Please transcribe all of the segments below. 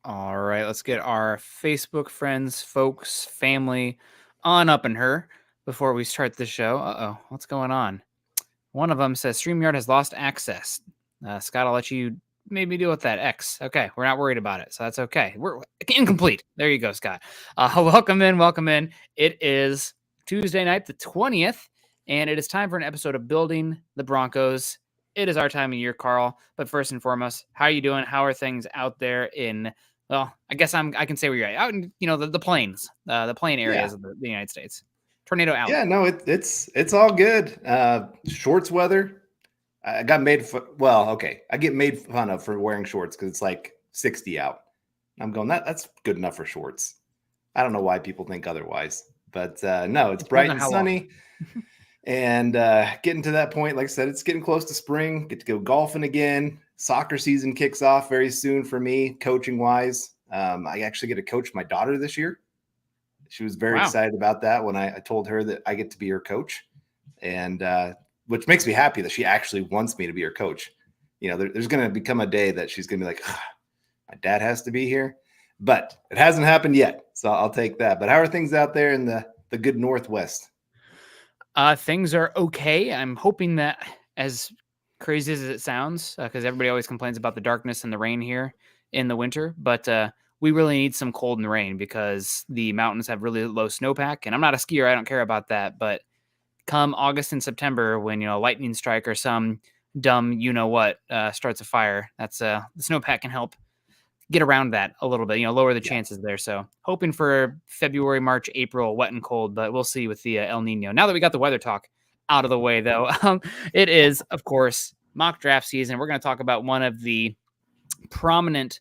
All right, let's get our Facebook friends, folks, family on up in her before we start the show. Uh-oh, what's going on? One of them says StreamYard has lost access. Scott, I'll let you maybe deal with that. X. Okay, we're not worried about it, so that's okay. We're incomplete. There you go, Scott. Welcome in. It is Tuesday night, the 20th, and it is time for an episode of Building the Broncos. It is our time of year, Carl. But first and foremost, how are you doing? How are things out there in? Well, I guess I can say where you're at. Out in the plains, the plain Yeah. areas of the United States. Tornado Alley. Yeah, no, it's all good. Shorts weather. I got made fun. Well, okay, I get made fun of for wearing shorts because it's like 60 out. I'm going that's good enough for shorts. I don't know why people think otherwise, but no, it's Depends bright on and how long. sunny, and getting to that point. Like I said, it's getting close to spring. Get to go golfing again. Soccer season kicks off very soon for me, coaching wise. I actually get to coach my daughter this year. She was very Wow. excited about that when I told her that I get to be her coach, and which makes me happy that she actually wants me to be her coach. You know, there's going to become a day that she's going to be like, my dad has to be here, but it hasn't happened yet. So I'll take that. But how are things out there in the good Northwest? Things are okay. I'm hoping that, as crazy as it sounds, because everybody always complains about the darkness and the rain here in the winter, but we really need some cold and rain because the mountains have really low snowpack. And I'm not a skier; I don't care about that. But come August and September, when a lightning strike or some dumb what starts a fire, that's the snowpack can help get around that a little bit, lower the Yeah. chances there. So hoping for February, March, April, wet and cold, but we'll see with the El Nino. Now that we got the weather talk out of the way, though, it is, of course, mock draft season. We're going to talk about one of the prominent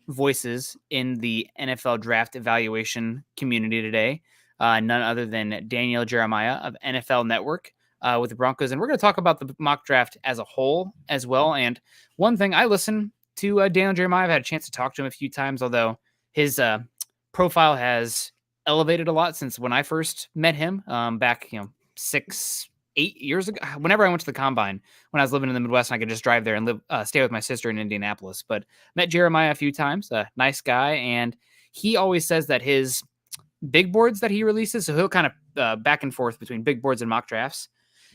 voices in the NFL draft evaluation community today, none other than Daniel Jeremiah of NFL Network. With the Broncos, and we're going to talk about the mock draft as a whole as well. And one thing, I listen to Daniel Jeremiah. I've had a chance to talk to him a few times, although his profile has elevated a lot since when I first met him back, 8 years ago. Whenever I went to the combine, when I was living in the Midwest, and I could just drive there and stay with my sister in Indianapolis. But met Jeremiah a few times. A nice guy, and he always says that his big boards that he releases, so he'll kind of back and forth between big boards and mock drafts.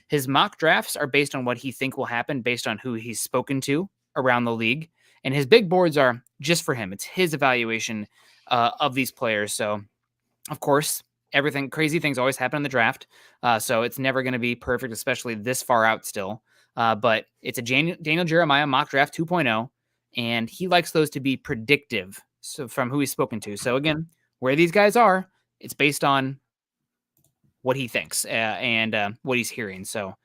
His mock drafts are based on what he think will happen based on who he's spoken to around the league. And his big boards are just for him. It's his evaluation of these players. So, of course, crazy things always happen in the draft. So it's never going to be perfect, especially this far out still. But it's a Daniel Jeremiah mock draft 2.0, and he likes those to be predictive. So from who he's spoken to. So again, where these guys are, it's based on what he thinks and what he's hearing. So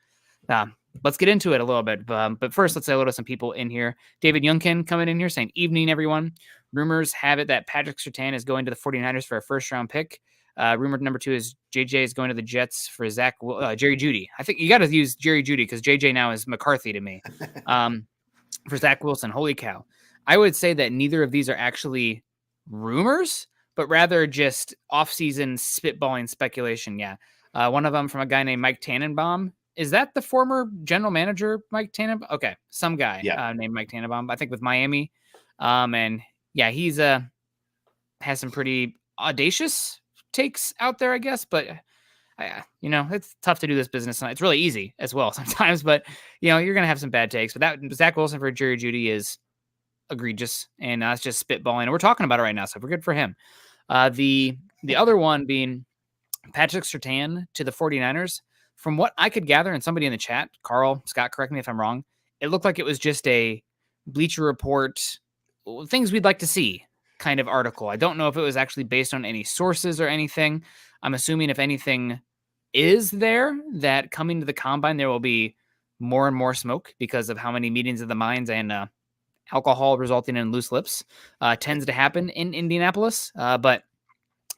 let's get into it a little bit. But first, let's say hello to some people in here. David Youngkin coming in here saying, evening, everyone. Rumors have it that Patrick Surtain is going to the 49ers for a first-round pick. Rumor number 2 is JJ is going to the Jets for Jerry Jeudy. I think you got to use Jerry Jeudy because JJ now is McCarthy to me. For Zach Wilson, holy cow. I would say that neither of these are actually rumors, but rather just off-season spitballing speculation. Yeah. One of them from a guy named Mike Tannenbaum. Is that the former general manager, Mike Tannenbaum? Okay. Some guy named Mike Tannenbaum, I think with Miami. And yeah, he's has some pretty audacious takes out there, I guess, but it's tough to do this business. It's really easy as well sometimes, but you're going to have some bad takes, but that Zach Wilson for Jerry Jeudy is egregious, and it's just spitballing, and we're talking about it right now, so we're good for him. The other one being Patrick Surtain to the 49ers. From what I could gather, and somebody in the chat, Carl, Scott, correct me if I'm wrong, it looked like it was just a Bleacher Report, things we'd like to see kind of article. I don't know if it was actually based on any sources or anything. I'm assuming if anything is there, that coming to the combine, there will be more and more smoke because of how many meetings of the minds and alcohol resulting in loose lips tends to happen in Indianapolis. But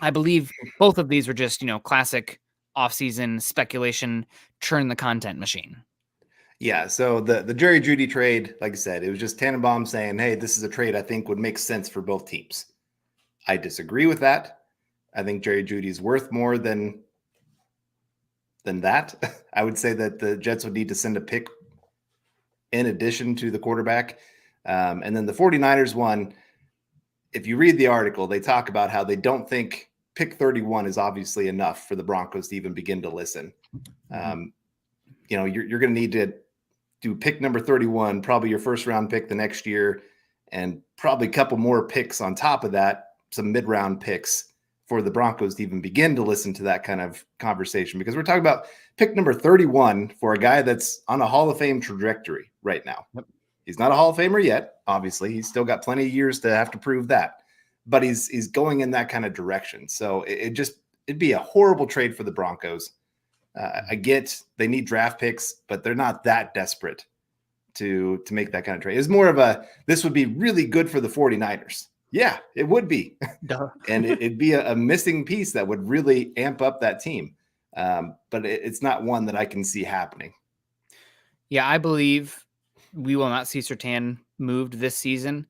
I believe both of these were just, classic offseason speculation, churn the content machine. Yeah, so the Jerry Jeudy trade, like I said, it was just Tannenbaum saying, hey, this is a trade I think would make sense for both teams. I disagree with that. I think Jerry Judy's worth more than that. I would say that the Jets would need to send a pick in addition to the quarterback. And then the 49ers one, if you read the article, they talk about how they don't think pick 31 is obviously enough for the Broncos to even begin to listen. You're going to need to do pick number 31, probably your first round pick the next year, and probably a couple more picks on top of that, some mid-round picks for the Broncos to even begin to listen to that kind of conversation, because we're talking about pick number 31 for a guy that's on a Hall of Fame trajectory right now. Yep. He's not a Hall of Famer yet. Obviously, he's still got plenty of years to have to prove that, but he's going in that kind of direction. So it'd be a horrible trade for the Broncos. I get they need draft picks, but they're not that desperate to make that kind of trade. It's more of this would be really good for the 49ers. Yeah, it would be. And it'd be a missing piece that would really amp up that team. But it's not one that I can see happening. Yeah, I believe we will not see Surtain moved this season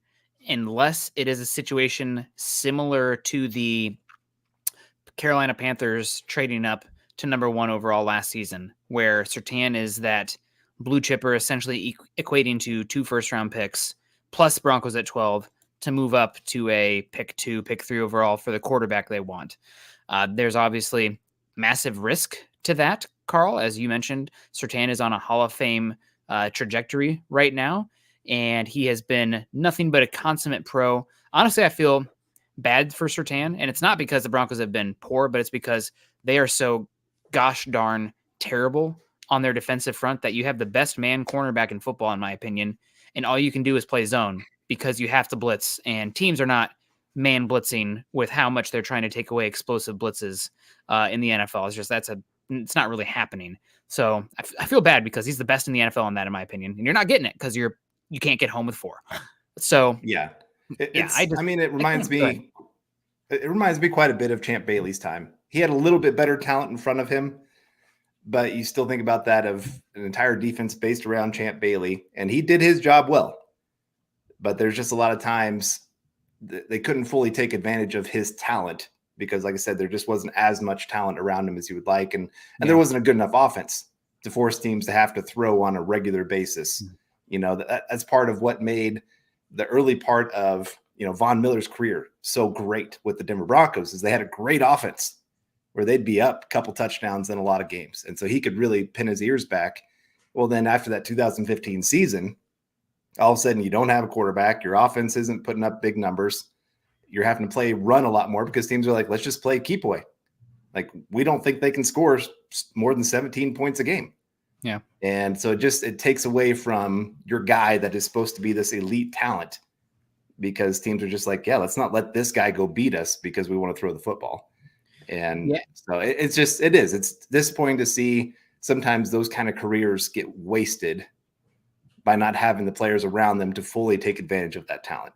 unless it is a situation similar to the Carolina Panthers trading up to number 1 overall last season, where Surtain is that blue chipper, essentially equating to 2 first-round picks plus Broncos at 12 to move up to a pick 2, pick 3 overall for the quarterback they want. There's obviously massive risk to that, Carl. As you mentioned, Surtain is on a Hall of Fame trajectory right now, and he has been nothing but a consummate pro. Honestly, I feel bad for Surtain, and it's not because the Broncos have been poor, but it's because they are so gosh darn terrible on their defensive front that you have the best man cornerback in football, in my opinion, and all you can do is play zone because you have to blitz, and teams are not man blitzing with how much they're trying to take away explosive blitzes in the NFL. It's just it's not really happening. So I feel bad because he's the best in the NFL on that, in my opinion, and you're not getting it because you can't get home with 4. So yeah, it It reminds me quite a bit of Champ Bailey's time. He had a little bit better talent in front of him, but you still think about that of an entire defense based around Champ Bailey, and he did his job well. But there's just a lot of times they couldn't fully take advantage of his talent because, like I said, there just wasn't as much talent around him as you would like, and there wasn't a good enough offense to force teams to have to throw on a regular basis. That's part of what made the early part of Von Miller's career so great with the Denver Broncos is they had a great offense where they'd be up a couple touchdowns in a lot of games. And so he could really pin his ears back. Well, then after that 2015 season, all of a sudden you don't have a quarterback. Your offense isn't putting up big numbers. You're having to play run a lot more because teams are like, let's just play keep away. Like, we don't think they can score more than 17 points a game. Yeah. And so it takes away from your guy that is supposed to be this elite talent, because teams are just like, yeah, let's not let this guy go beat us because we want to throw the football. And so it's disappointing to see sometimes those kind of careers get wasted by not having the players around them to fully take advantage of that talent.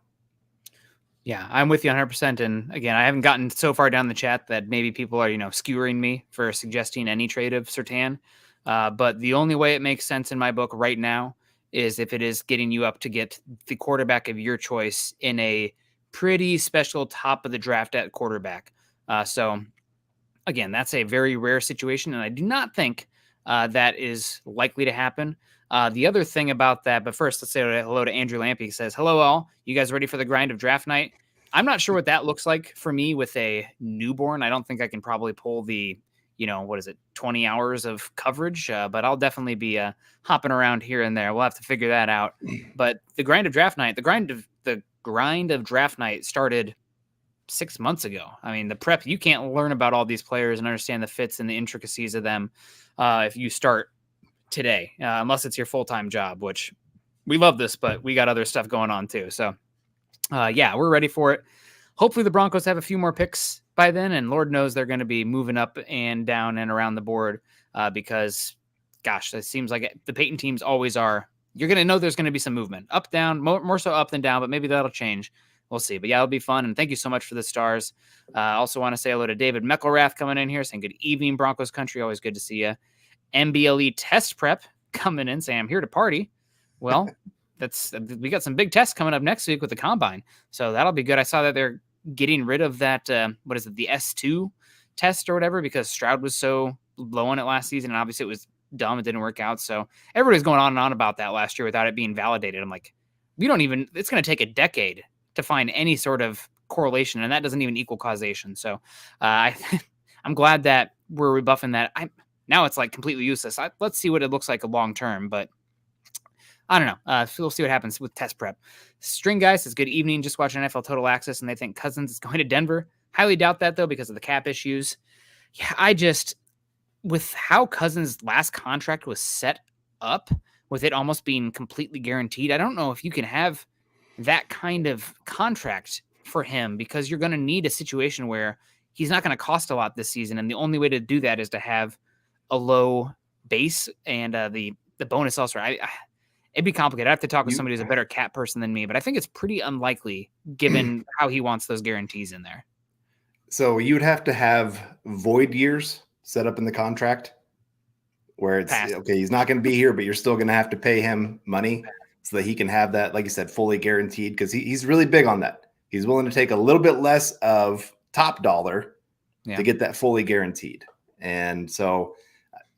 Yeah, I'm with you 100%. And again, I haven't gotten so far down the chat that maybe people are, skewering me for suggesting any trade of Surtain. But the only way it makes sense in my book right now is if it is getting you up to get the quarterback of your choice in a pretty special top of the draft at quarterback. So again, that's a very rare situation, and I do not think that is likely to happen. The other thing about that, but first, let's say hello to Andrew Lampy. He says, hello all. You guys ready for the grind of draft night? I'm not sure what that looks like for me with a newborn. I don't think I can probably pull the 20 hours of coverage, but I'll definitely be hopping around here and there. We'll have to figure that out. But the grind of draft night started 6 months ago. I mean, the prep, you can't learn about all these players and understand the fits and the intricacies of them if you start today, unless it's your full-time job, which we love this, but we got other stuff going on too. So we're ready for it. Hopefully the Broncos have a few more picks by then, and Lord knows they're going to be moving up and down and around the board because, gosh, it seems like the Peyton teams always are. You're going to know there's going to be some movement, up, down, more so up than down, but maybe that'll change. We'll see. But yeah, it'll be fun. And thank you so much for the stars. I also want to say hello to David Meckelrath coming in here saying good evening, Broncos country. Always good to see you. MBLE test prep coming in saying I'm here to party. Well, we got some big tests coming up next week with the combine. So that'll be good. I saw that they're getting rid of that, the S2 test or whatever, because Stroud was so low on it last season. And obviously it was dumb. It didn't work out. So everybody's going on and on about that last year without it being validated. I'm like, it's going to take a decade to find any sort of correlation, and that doesn't even equal causation. So I'm glad that we're rebuffing that. Now it's like completely useless. Let's see what it looks like long term, but I don't know. We'll see what happens with test prep. String Guy says, good evening. Just watching NFL Total Access, and they think Cousins is going to Denver. Highly doubt that, though, because of the cap issues. Yeah, with how Cousins' last contract was set up, with it almost being completely guaranteed, I don't know if you can have that kind of contract for him, because you're going to need a situation where he's not going to cost a lot this season. And the only way to do that is to have a low base and the bonus also. It'd be complicated. I have to talk with somebody who's a better cap person than me, but I think it's pretty unlikely given how he wants those guarantees in there. So you'd have to have void years set up in the contract where it's okay, he's not going to be here, but you're still going to have to pay him money so that he can have that, like you said, fully guaranteed, because he's really big on that. He's willing to take a little bit less of top dollar to get that fully guaranteed. And so,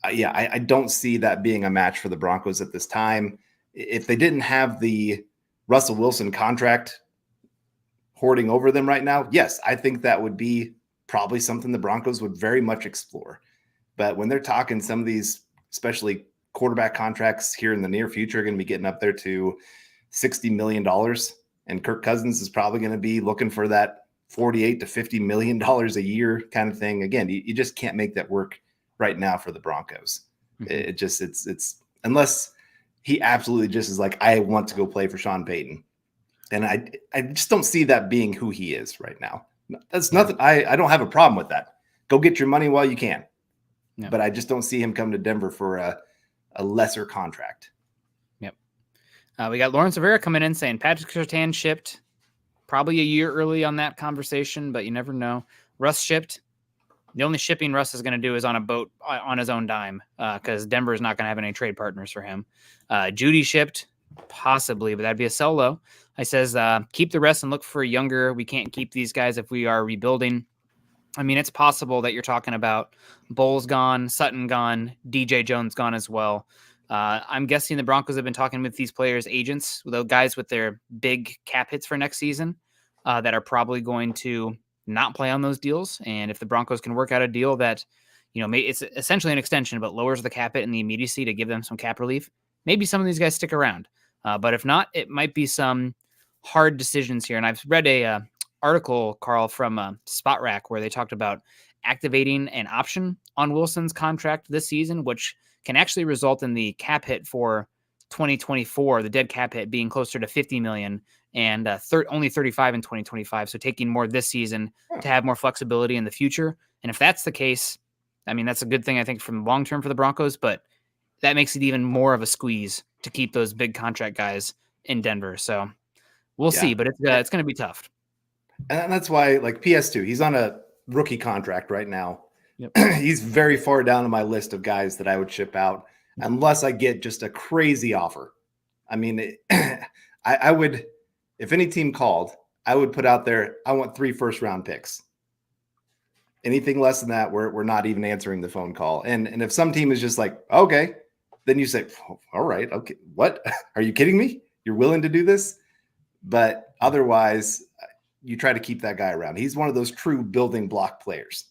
I don't see that being a match for the Broncos at this time. If they didn't have the Russell Wilson contract hoarding over them right now, yes, I think that would be probably something the Broncos would very much explore. But when they're talking some of these, especially quarterback contracts here in the near future, are going to be getting up there to $60 million. And Kirk Cousins is probably going to be looking for that $48 to $50 million a year kind of thing. Again, you just can't make that work right now for the Broncos. Mm-hmm. It's unless he absolutely just is like, I want to go play for Sean Payton. And I just don't see that being who he is right now. That's nothing. I don't have a problem with that. Go get your money while you can. Yeah. But I just don't see him come to Denver for a lesser contract. Yep. We got Lawrence Rivera coming in saying Patrick Surtain shipped. Probably a year early on that conversation, but you never know. Russ shipped. The only shipping Russ is going to do is on a boat on his own dime, because Denver is not going to have any trade partners for him. Judy shipped, possibly, but that'd be a sell low. I says, keep the rest and look for younger. We can't keep these guys if we are rebuilding. I mean, it's possible that you're talking about Bowles gone, Sutton gone, DJ Jones gone as well. I'm guessing the Broncos have been talking with these players' agents, the guys with their big cap hits for next season, that are probably going to not play on those deals. And if the Broncos can work out a deal that, it's essentially an extension, but lowers the cap hit in the immediacy to give them some cap relief, maybe some of these guys stick around. But if not, it might be some hard decisions here. And I've read a article, Carl, from Spot Rack, where they talked about activating an option on Wilson's contract this season, which can actually result in the cap hit for 2024, the dead cap hit being closer to 50 million and only 35 in 2025. So taking more this season to have more flexibility in the future. And if that's the case, I mean, that's a good thing, I think, from long term for the Broncos, but that makes it even more of a squeeze to keep those big contract guys in Denver. So we'll see, but it's going to be tough. And that's why, like, PS2, he's on a rookie contract right now. Yep. He's very far down on my list of guys that I would ship out unless I get just a crazy offer. I mean, I would, if any team called, I would put out there, I want 3 first-round picks. Anything less than that, we're not even answering the phone call. And if some team is just like, okay, then you say, all right, okay, what? Are you kidding me? You're willing to do this? But otherwise, you try to keep that guy around. He's one of those true building block players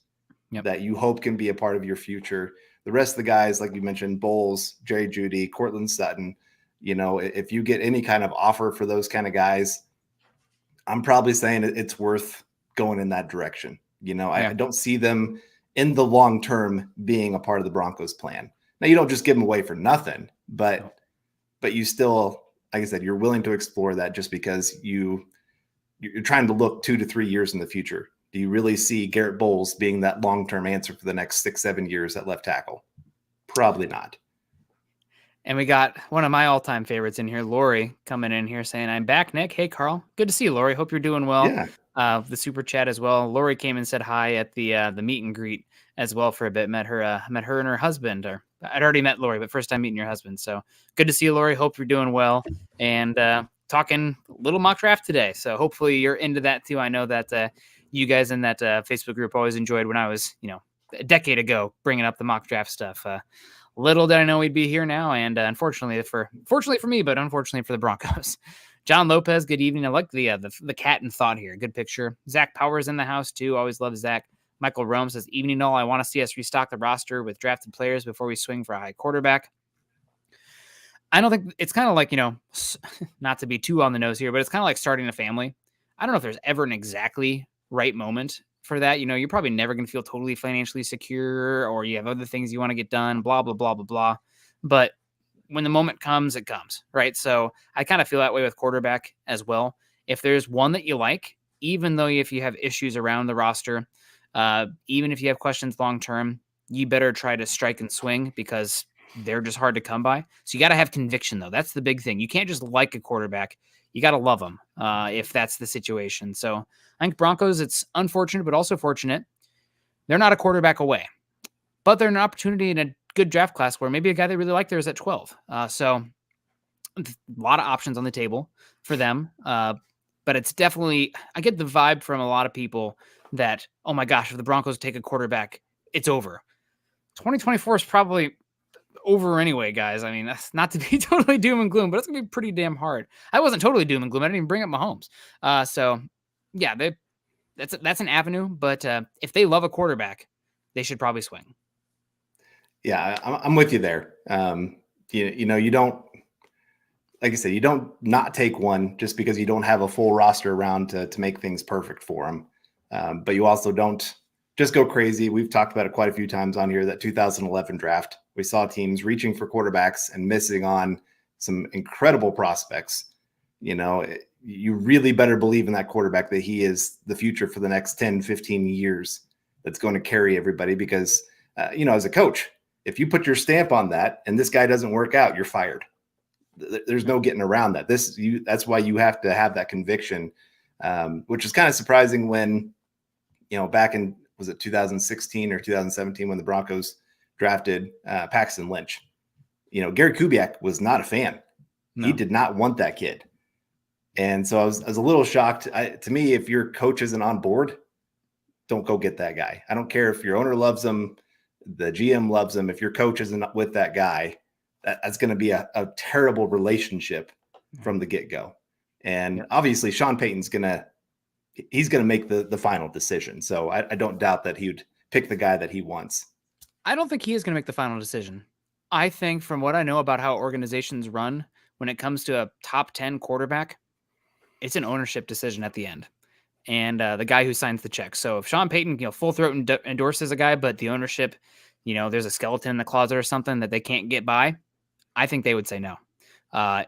that you hope can be a part of your future. The rest of the guys, like you mentioned, Bowles, Jerry Jeudy, Cortland Sutton, if you get any kind of offer for those kind of guys, I'm probably saying it's worth going in that direction. I don't see them in the long term being a part of the Broncos plan. Now, you don't just give them away for nothing, but you still, like I said, you're willing to explore that just because you're trying to look 2 to 3 years in the future. Do you really see Garrett Bowles being that long-term answer for the next 6-7 years at left tackle? Probably not. And we got one of my all-time favorites in here, Lori, coming in here saying, I'm back, Nick. Hey, Carl. Good to see you, Lori. Hope you're doing well. Yeah. The super chat as well. Lori came and said hi at the meet and greet as well for a bit. Met her and her husband. Or I'd already met Lori, but first time meeting your husband. So good to see you, Lori. Hope you're doing well. And talking little mock draft today. So hopefully you're into that too. I know that you guys in that Facebook group always enjoyed when I was, a decade ago, bringing up the mock draft stuff. Little did I know we'd be here now. And fortunately for me, but unfortunately for the Broncos. John Lopez, good evening. I like the cat in thought here. Good picture. Zach Powers in the house too. Always love Zach. Michael Rome says, evening all. I want to see us restock the roster with drafted players before we swing for a high quarterback. I don't think it's kind of like, not to be too on the nose here, but it's kind of like starting a family. I don't know if there's ever an exactly right moment for that. You're probably never going to feel totally financially secure, or you have other things you want to get done, blah, blah, blah, blah, blah. But when the moment comes, it comes, right? So I kind of feel that way with quarterback as well. If there's one that you like, even though if you have issues around the roster, even if you have questions long-term, you better try to strike and swing, because they're just hard to come by. So you got to have conviction, though. That's the big thing. You can't just like a quarterback. You got to love them if that's the situation. So I think Broncos, it's unfortunate, but also fortunate. They're not a quarterback away, but they're an opportunity in a good draft class where maybe a guy they really like there is at 12. So a lot of options on the table for them. But it's definitely, I get the vibe from a lot of people that, oh my gosh, if the Broncos take a quarterback, it's over. 2024 is probably over anyway, guys. I mean, that's not to be totally doom and gloom, but it's gonna be pretty damn hard. I wasn't totally doom and gloom. I didn't even bring up Mahomes. So yeah, that's an avenue. But if they love a quarterback, they should probably swing. Yeah, I'm with you there. You don't, like I said, you don't not take one just because you don't have a full roster around to make things perfect for them. But you also don't just go crazy. We've talked about it quite a few times on here, that 2011 draft. We saw teams reaching for quarterbacks and missing on some incredible prospects. You really better believe in that quarterback, that he is the future for the next 10, 15 years that's going to carry everybody. Because, as a coach, if you put your stamp on that and this guy doesn't work out, you're fired. There's no getting around that. That's why you have to have that conviction, which is kind of surprising when, back in, was it 2016 or 2017 when the Broncos drafted Paxton Lynch? Gary Kubiak was not a fan. No. He did not want that kid. And so I was a little shocked. To me, if your coach isn't on board, don't go get that guy. I don't care if your owner loves him, the GM loves him. If your coach isn't with that guy, that's going to be a terrible relationship from the get-go. And obviously Sean Payton's he's going to make the final decision. So I don't doubt that he would pick the guy that he wants. I don't think he is going to make the final decision. I think, from what I know about how organizations run, when it comes to a top 10 quarterback, it's an ownership decision at the end. And the guy who signs the check. So if Sean Payton, full throat endorses a guy, but the ownership, there's a skeleton in the closet or something that they can't get by, I think they would say no,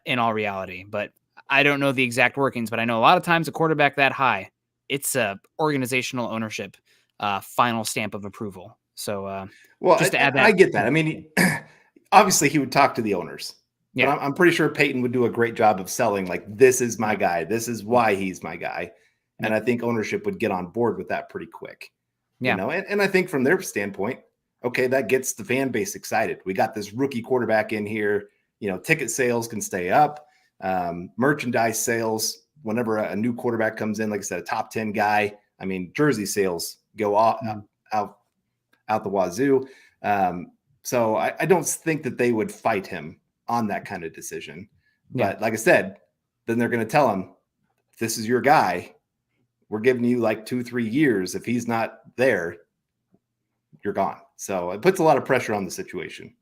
in all reality. But I don't know the exact workings, but I know a lot of times a quarterback that high, it's a organizational ownership final stamp of approval. So, just to add that, I get that. I mean, obviously he would talk to the owners, but I'm pretty sure Payton would do a great job of selling, like, this is my guy. This is why he's my guy. And I think ownership would get on board with that pretty quick. And I think from their standpoint, okay, that gets the fan base excited. We got this rookie quarterback in here. Ticket sales can stay up. Merchandise sales, whenever a new quarterback comes in, like I said, a top 10 guy, I mean, jersey sales go out the wazoo. So I don't think that they would fight him on that kind of decision. But like I said, then they're going to tell him, this is your guy. We're giving you like 2-3 years. If he's not there, you're gone. So it puts a lot of pressure on the situation.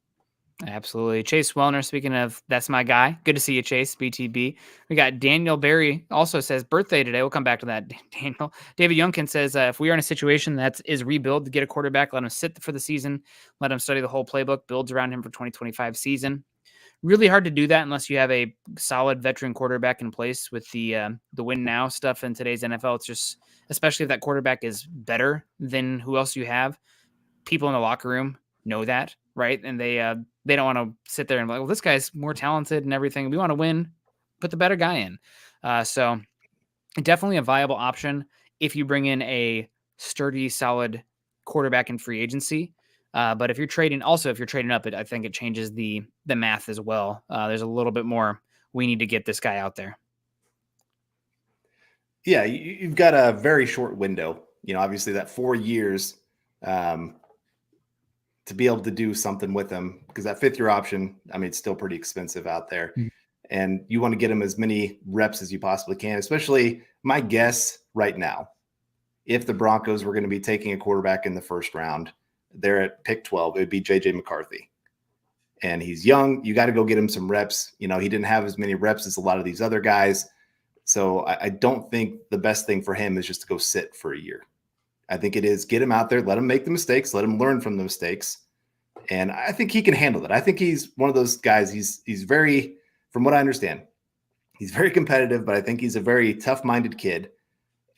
Absolutely. Chase Wellner, speaking of, that's my guy. Good to see you, Chase, BTB. We got Daniel Berry, also says birthday today. We'll come back to that, Daniel. David Youngkin says, if we are in a situation that is rebuild to get a quarterback, let him sit for the season. Let him study the whole playbook, builds around him for 2025 season. Really hard to do that unless you have a solid veteran quarterback in place with the win now stuff in today's NFL. It's just, especially if that quarterback is better than who else you have, people in the locker room know that, right? And they don't want to sit there and be like, well, this guy's more talented and everything. We want to win, put the better guy in. So definitely a viable option if you bring in a sturdy, solid quarterback in free agency. But if you're trading up, I think it changes the math as well. There's a little bit more. We need to get this guy out there. Yeah, you've got a very short window. Obviously that 4 years to be able to do something with him, because that 5th year option, I mean, it's still pretty expensive out there. and you want to get him as many reps as you possibly can, especially my guess right now. If the Broncos were going to be taking a quarterback in the first round, they're at pick 12, it would be JJ McCarthy. And he's young. You got to go get him some reps. He didn't have as many reps as a lot of these other guys. So I don't think the best thing for him is just to go sit for a year. I think it is get him out there, let him make the mistakes, let him learn from the mistakes. And I think he can handle it. I think he's one of those guys. He's very, from what I understand, he's very competitive, but I think he's a very tough-minded kid.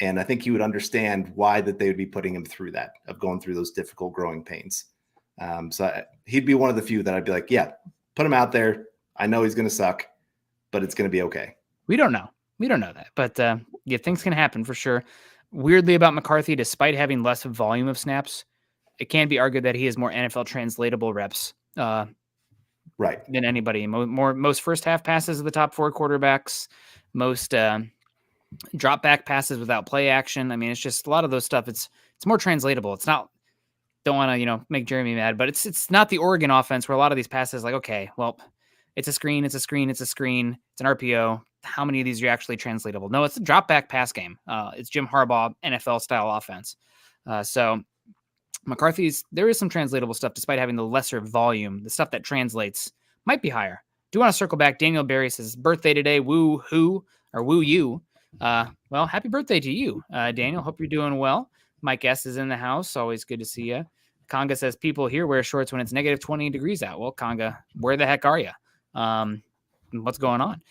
And I think he would understand why that they would be putting him through that, of going through those difficult growing pains. He'd be one of the few that I'd be like, yeah, put him out there. I know he's going to suck, but it's going to be okay. We don't know. We don't know that. But yeah, things can happen for sure. Weirdly about McCarthy, despite having less volume of snaps, it can be argued that he has more NFL translatable reps right than anybody. Most first half passes of the top 4 quarterbacks, most drop back passes without play action. I mean, it's just a lot of those stuff. It's more translatable. It's not, don't want to, make Jeremy mad, but it's not the Oregon offense where a lot of these passes like, okay, well, it's a screen, it's an RPO. How many of these are actually translatable? No, it's a drop back pass game. It's Jim Harbaugh NFL style offense. So there is some translatable stuff despite having the lesser volume. The stuff that translates might be higher. Do want to circle back? Daniel Barry says birthday today. Woo who or woo you? Well, happy birthday to you, Daniel. Hope you're doing well. Mike S is in the house. Always good to see you. Conga says people here wear shorts when it's negative 20 degrees out. Well, Conga, where the heck are you? What's going on?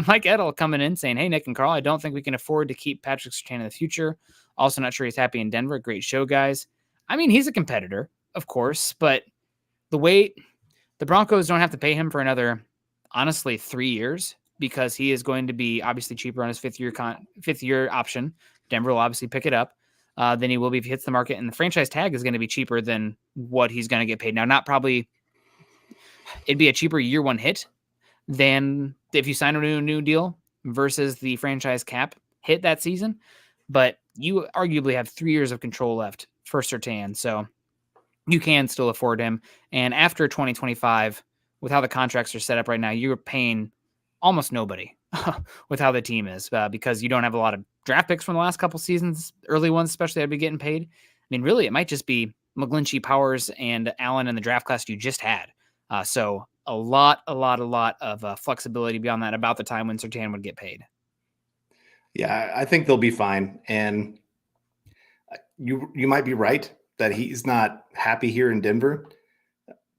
Mike Edel coming in saying, hey, Nick and Carl, I don't think we can afford to keep Patrick Surtain in the future. Also not sure he's happy in Denver. Great show, guys. I mean, he's a competitor, of course, but the Broncos don't have to pay him for another, honestly, 3 years because he is going to be obviously cheaper on his fifth year option. Denver will obviously pick it up. Than he will be if he hits the market, and the franchise tag is going to be cheaper than what he's going to get paid. Now, it'd be a cheaper year one hit than if you sign a new deal versus the franchise cap hit that season, but you arguably have 3 years of control left for Surtain, so you can still afford him. And after 2025, with how the contracts are set up right now, you're paying almost nobody with how the team is because you don't have a lot of draft picks from the last couple seasons, early ones especially, that'd be getting paid. I mean, really, it might just be McGlinchey, Powers, and Allen in the draft class you just had. So a lot of flexibility beyond that about the time when Surtain would get paid. Yeah, I think they'll be fine. And you might be right that he's not happy here in Denver,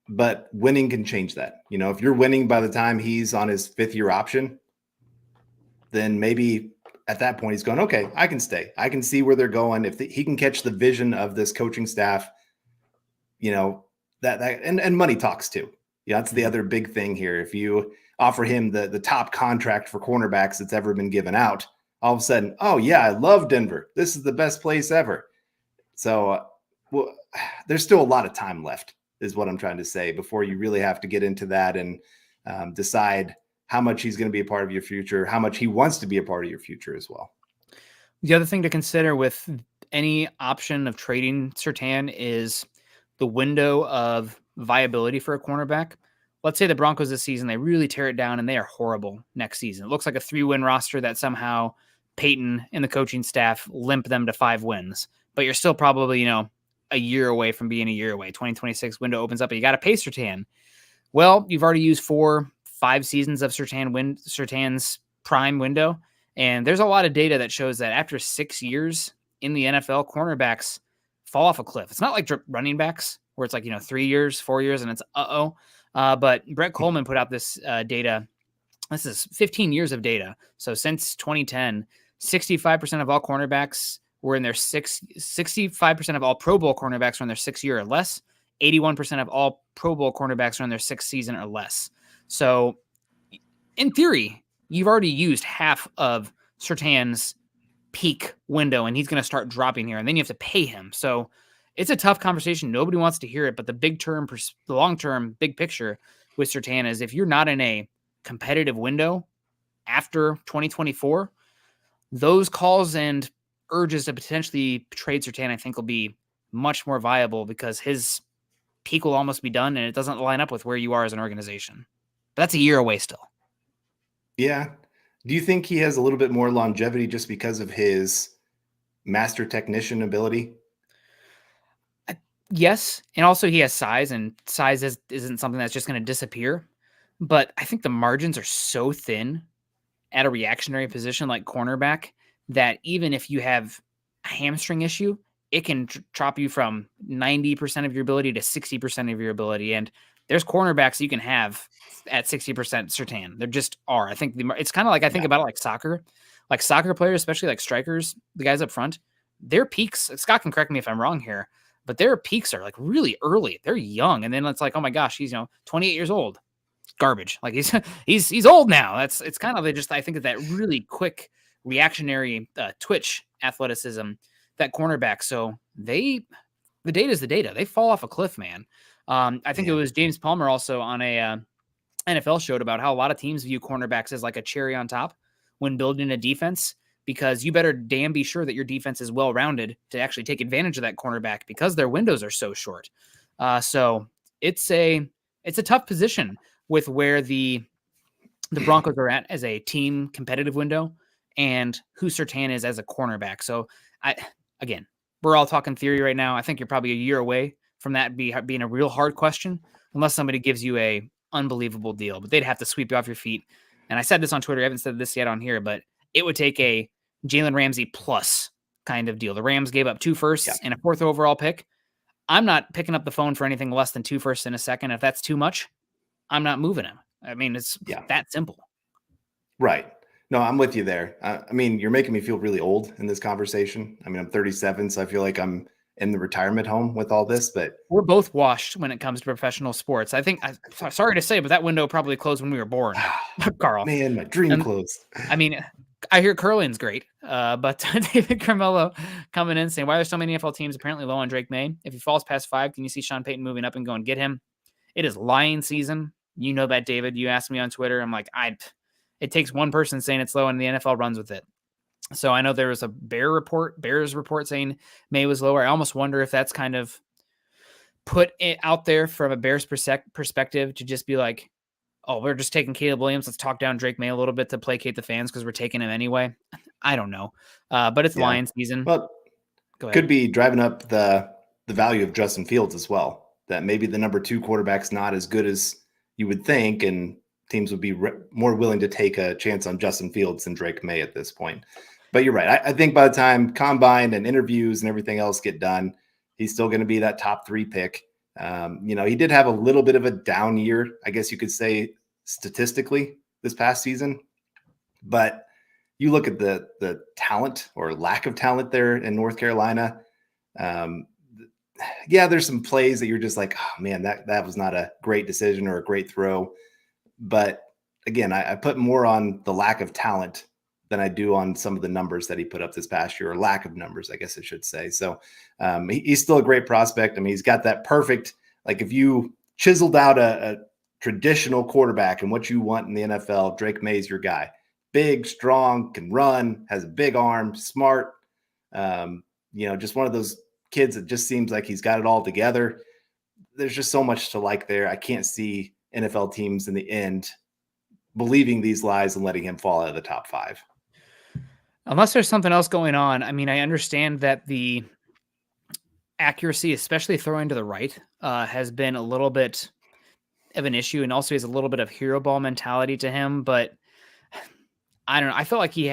but winning can change that. If you're winning by the time he's on his 5th year option, then maybe at that point he's going, okay, I can stay. I can see where they're going. If he can catch the vision of this coaching staff, and money talks too. That's the other big thing here. If you offer him the top contract for cornerbacks that's ever been given out, all of a sudden, oh yeah, I love Denver. This is the best place ever. So there's still a lot of time left is what I'm trying to say before you really have to get into that and decide how much he's going to be a part of your future, how much he wants to be a part of your future as well. The other thing to consider with any option of trading Surtain is the window of viability for a cornerback. Let's say the Broncos this season, they really tear it down and they are horrible next season. It looks like a 3-win roster that somehow Peyton and the coaching staff limp them to 5 wins, but you're still probably, a year away from being a year away. 2026 window opens up and you got to pay Surtain. Well, you've already used 4-5 seasons of Surtain's prime window. And there's a lot of data that shows that after 6 years in the NFL, cornerbacks fall off a cliff. It's not like running backs where it's like, 3 years, 4 years, and it's but Brett Coleman put out this data. This is 15 years of data. So since 2010, 65% of all cornerbacks were in their 65% of all Pro Bowl cornerbacks were in their 6th year or less. 81% of all Pro Bowl cornerbacks are in their 6th season or less. So in theory, you've already used half of Surtain's peak window and he's going to start dropping here and then you have to pay him. So it's a tough conversation. Nobody wants to hear it, but the long-term big picture with Surtain is if you're not in a competitive window after 2024, those calls and urges to potentially trade Surtain, I think, will be much more viable because his peak will almost be done and it doesn't line up with where you are as an organization. But that's a year away still. Yeah. Do you think he has a little bit more longevity just because of his master technician ability? Yes, and also he has size, and size isn't something that's just going to disappear. But I think the margins are so thin at a reactionary position like cornerback that even if you have a hamstring issue, it can drop you from 90% of your ability to 60% of your ability. And there's cornerbacks you can have at 60% Surtain. There just are. I think it's kind of like I think Yeah. about it like soccer players, especially like strikers, the guys up front, their peaks. Scott can correct me if I'm wrong here, but their peaks are like really early. They're young, and then it's like, oh my gosh, he's 28 years old, garbage. Like he's old now. It's kind of just I think of that really quick reactionary twitch athleticism that cornerback. So the data is the data. They fall off a cliff, man. I think it Man. was James Palmer also on a NFL showed about how a lot of teams view cornerbacks as like a cherry on top when building a defense because you better damn be sure that your defense is well rounded to actually take advantage of that cornerback because their windows are so short. So it's a tough position with where the Broncos are at as a team competitive window and who Surtain is as a cornerback. So again, we're all talking theory right now. I think you're probably a year away from that being a real hard question, unless somebody gives you a unbelievable deal, but they'd have to sweep you off your feet. And I said this on Twitter. I haven't said this yet on here, but it would take a Jalen Ramsey plus kind of deal. The Rams gave up 2 firsts and a 4th overall pick. I'm not picking up the phone for anything less than 2 firsts in a second. If that's too much, I'm not moving him. I mean, it's that simple. Right. No, I'm with you there. I mean, you're making me feel really old in this conversation. I mean, I'm 37, so I feel like I'm in the retirement home with all this, but we're both washed when it comes to professional sports. I think, sorry to say, but that window probably closed when we were born, Carl. Man, my dream closed. I mean, I hear curling's great, but David Carmelo coming in saying, why are so many NFL teams apparently low on Drake Maye? If he falls past 5, can you see Sean Payton moving up and going get him? It is lying season. You know that, David. You asked me on Twitter. I'm like, it takes one person saying it's low and the NFL runs with it. So I know there was a Bears report saying Maye was lower. I almost wonder if that's kind of put it out there from a Bears perspective to just be like, oh, we're just taking Caleb Williams. Let's talk down Drake Maye a little bit to placate the fans because we're taking him anyway. I don't know. But it's Lions season. Well, go ahead. Could be driving up the value of Justin Fields as well. That maybe the number 2 quarterback's not as good as you would think, and teams would be more willing to take a chance on Justin Fields than Drake Maye at this point. But you're right. I think by the time combine and interviews and everything else get done, he's still going to be that top 3 pick. He did have a little bit of a down year, I guess you could say, statistically this past season. But you look at the talent or lack of talent there in North Carolina. There's some plays that you're just like, oh man, that was not a great decision or a great throw. But again, I put more on the lack of talent than I do on some of the numbers that he put up this past year, or lack of numbers, I guess I should say. So he's still a great prospect. I mean, he's got that perfect, like if you chiseled out a traditional quarterback and what you want in the NFL, Drake Maye's your guy. Big, strong, can run, has a big arm, smart. Just one of those kids that just seems like he's got it all together. There's just so much to like there. I can't see NFL teams in the end believing these lies and letting him fall out of the top 5. Unless there's something else going on. I mean, I understand that the accuracy, especially throwing to the right, has been a little bit of an issue, and also he has a little bit of hero ball mentality to him, but I don't know. I felt like he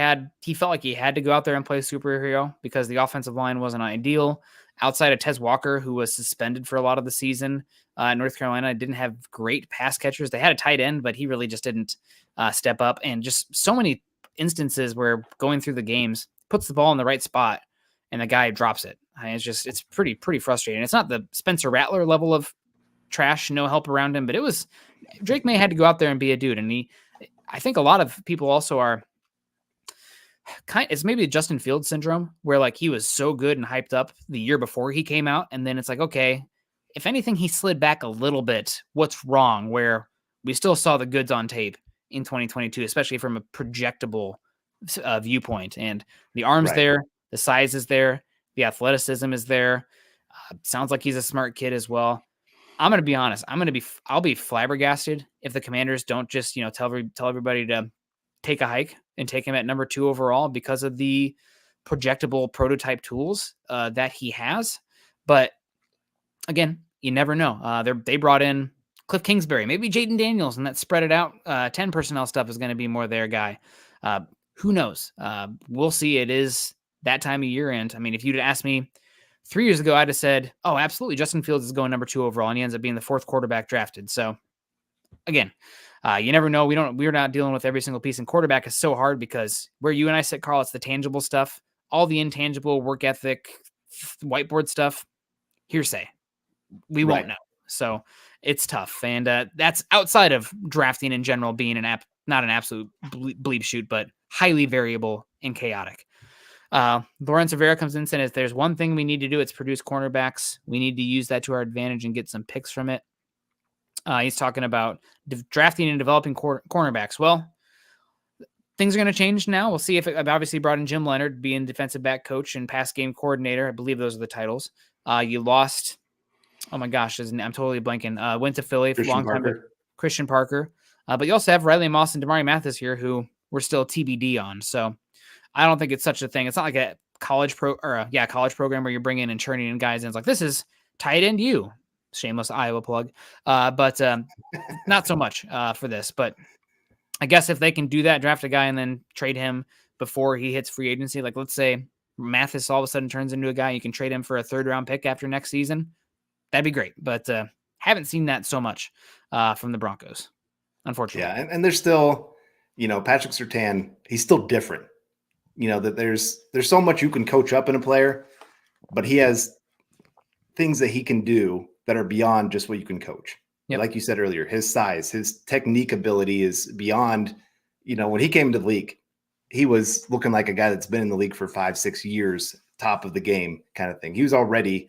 felt like he had to go out there and play superhero because the offensive line wasn't ideal. Outside of Tez Walker, who was suspended for a lot of the season, North Carolina didn't have great pass catchers. They had a tight end, but he really just didn't step up. And just so many instances where going through the games, puts the ball in the right spot, and the guy drops it. I mean, it's pretty frustrating. It's not the Spencer Rattler level of trash, no help around him, but it was Drake Maye had to go out there and be a dude. And I think a lot of people also are it's maybe Justin Fields syndrome where like he was so good and hyped up the year before he came out. And then it's like, okay, if anything, he slid back a little bit. What's wrong? Where we still saw the goods on tape in 2022, especially from a projectable viewpoint. And the arm's there, the size is there, the athleticism is there. Sounds like he's a smart kid as well. I'm going to be honest. I'll be flabbergasted if the Commanders don't just, tell everybody to take a hike and take him at number 2 overall because of the projectable prototype tools that he has. But again, you never know. They brought in Cliff Kingsbury, maybe Jaden Daniels, and that spread it out. 10 personnel stuff is going to be more their guy. Who knows? We'll see. It is that time of year. And I mean, if you'd asked me 3 years ago, I'd have said, oh, absolutely, Justin Fields is going number 2 overall, and he ends up being the 4th quarterback drafted. So again, you never know. We're not dealing with every single piece, and quarterback is so hard because where you and I sit, Carl, it's the tangible stuff, all the intangible work ethic, whiteboard stuff, hearsay. We won't know. So it's tough. And that's outside of drafting in general being not an absolute bleep shoot, but highly variable and chaotic. Lawrence Rivera comes in and says, there's one thing we need to do. It's produce cornerbacks. We need to use that to our advantage and get some picks from it. He's talking about drafting and developing cornerbacks. Well, things are going to change now. We'll see if I've obviously brought in Jim Leonard, being defensive back coach and pass game coordinator. I believe those are the titles. You lost, oh my gosh, I'm totally blanking. Went to Philly for a long time. Christian Parker. But you also have Riley Moss and Damari Mathis here, who we're still TBD on. So I don't think it's such a thing. It's not like a college program where you're bringing and churning in guys. And it's like, this is tight end you. Shameless Iowa plug. But not so much for this. But I guess if they can do that, draft a guy and then trade him before he hits free agency, like let's say Mathis all of a sudden turns into a guy, you can trade him for a 3rd round pick after next season. That'd be great. But haven't seen that so much from the Broncos, unfortunately. Yeah. And there's still, Patrick Surtain, he's still different. That there's so much you can coach up in a player, but he has things that he can do that are beyond just what you can coach. Yep. Like you said earlier, his size, his technique ability is beyond, when he came to the league, he was looking like a guy that's been in the league for 5-6 years, top of the game kind of thing. He was already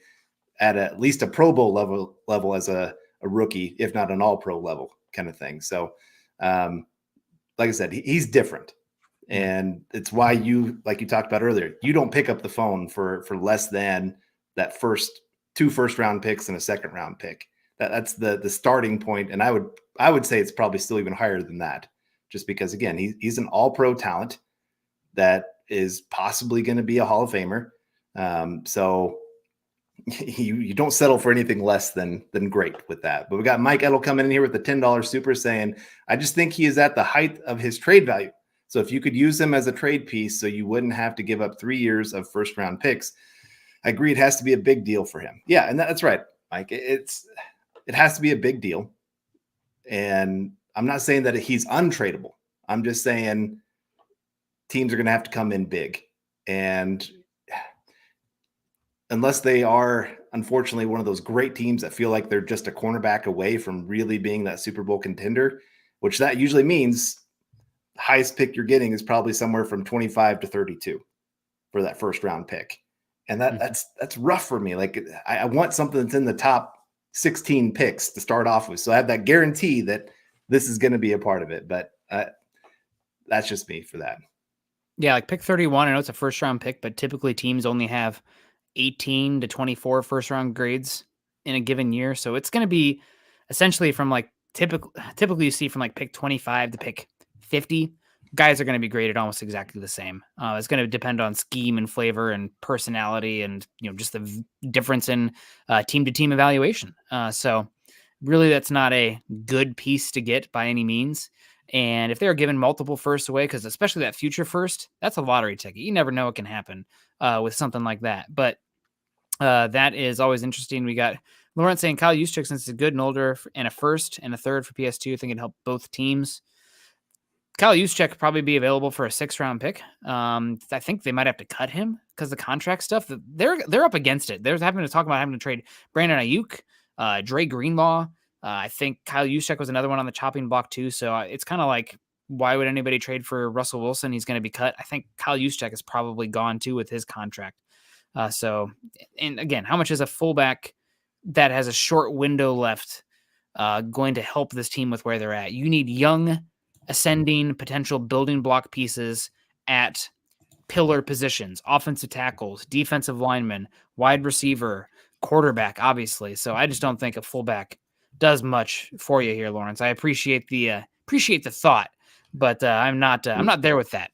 at least a Pro Bowl level as a rookie, if not an all-pro level kind of thing. So, like I said, he's different. And it's why like you talked about earlier, you don't pick up the phone for less than that 2 first-round picks and a 2nd-round pick. That's the starting point. And I would say it's probably still even higher than that, just because, again, he's an all-pro talent that is possibly going to be a Hall of Famer. So you don't settle for anything less than great with that. But we got Mike Edel coming in here with the $10 super saying, I just think he is at the height of his trade value. So if you could use him as a trade piece so you wouldn't have to give up 3 years of first-round picks, I agree it has to be a big deal for him. Yeah, and that's right, Mike. It has to be a big deal. And I'm not saying that he's untradeable. I'm just saying teams are going to have to come in big. And unless they are, unfortunately, one of those great teams that feel like they're just a cornerback away from really being that Super Bowl contender, which that usually means the highest pick you're getting is probably somewhere from 25 to 32 for that first-round pick. And that's rough for me. Like I want something that's in the top 16 picks to start off with. So I have that guarantee that this is going to be a part of it. But that's just me for that. Yeah, like pick 31. I know it's a first-round pick, but typically teams only have 18 to 24 first-round grades in a given year. So it's going to be essentially from like typically you see from like pick 25 to pick 50. Guys are going to be graded almost exactly the same. It's going to depend on scheme and flavor and personality and, just the difference in team-to-team evaluation. So really that's not a good piece to get by any means. And if they're given multiple firsts away, because especially that future first, that's a lottery ticket. You never know what can happen with something like that. But that is always interesting. We got Lawrence saying Kyle Juszczyk, since it's a good and older and a first and a 3rd for PS2, I think it'd help both teams. Kyle Juszczyk could probably be available for a 6th-round pick. I think they might have to cut him because the contract stuff. They're up against it. They're having to talk about having to trade Brandon Ayuk, Dre Greenlaw. I think Kyle Juszczyk was another one on the chopping block too. So it's kind of like, why would anybody trade for Russell Wilson? He's going to be cut. I think Kyle Juszczyk is probably gone too with his contract. And again, how much is a fullback that has a short window left going to help this team with where they're at? You need young, ascending, potential building block pieces at pillar positions, offensive tackles, defensive linemen, wide receiver, quarterback, obviously. So I just don't think a fullback does much for you here, Lawrence. I appreciate the thought, but I'm not there with that.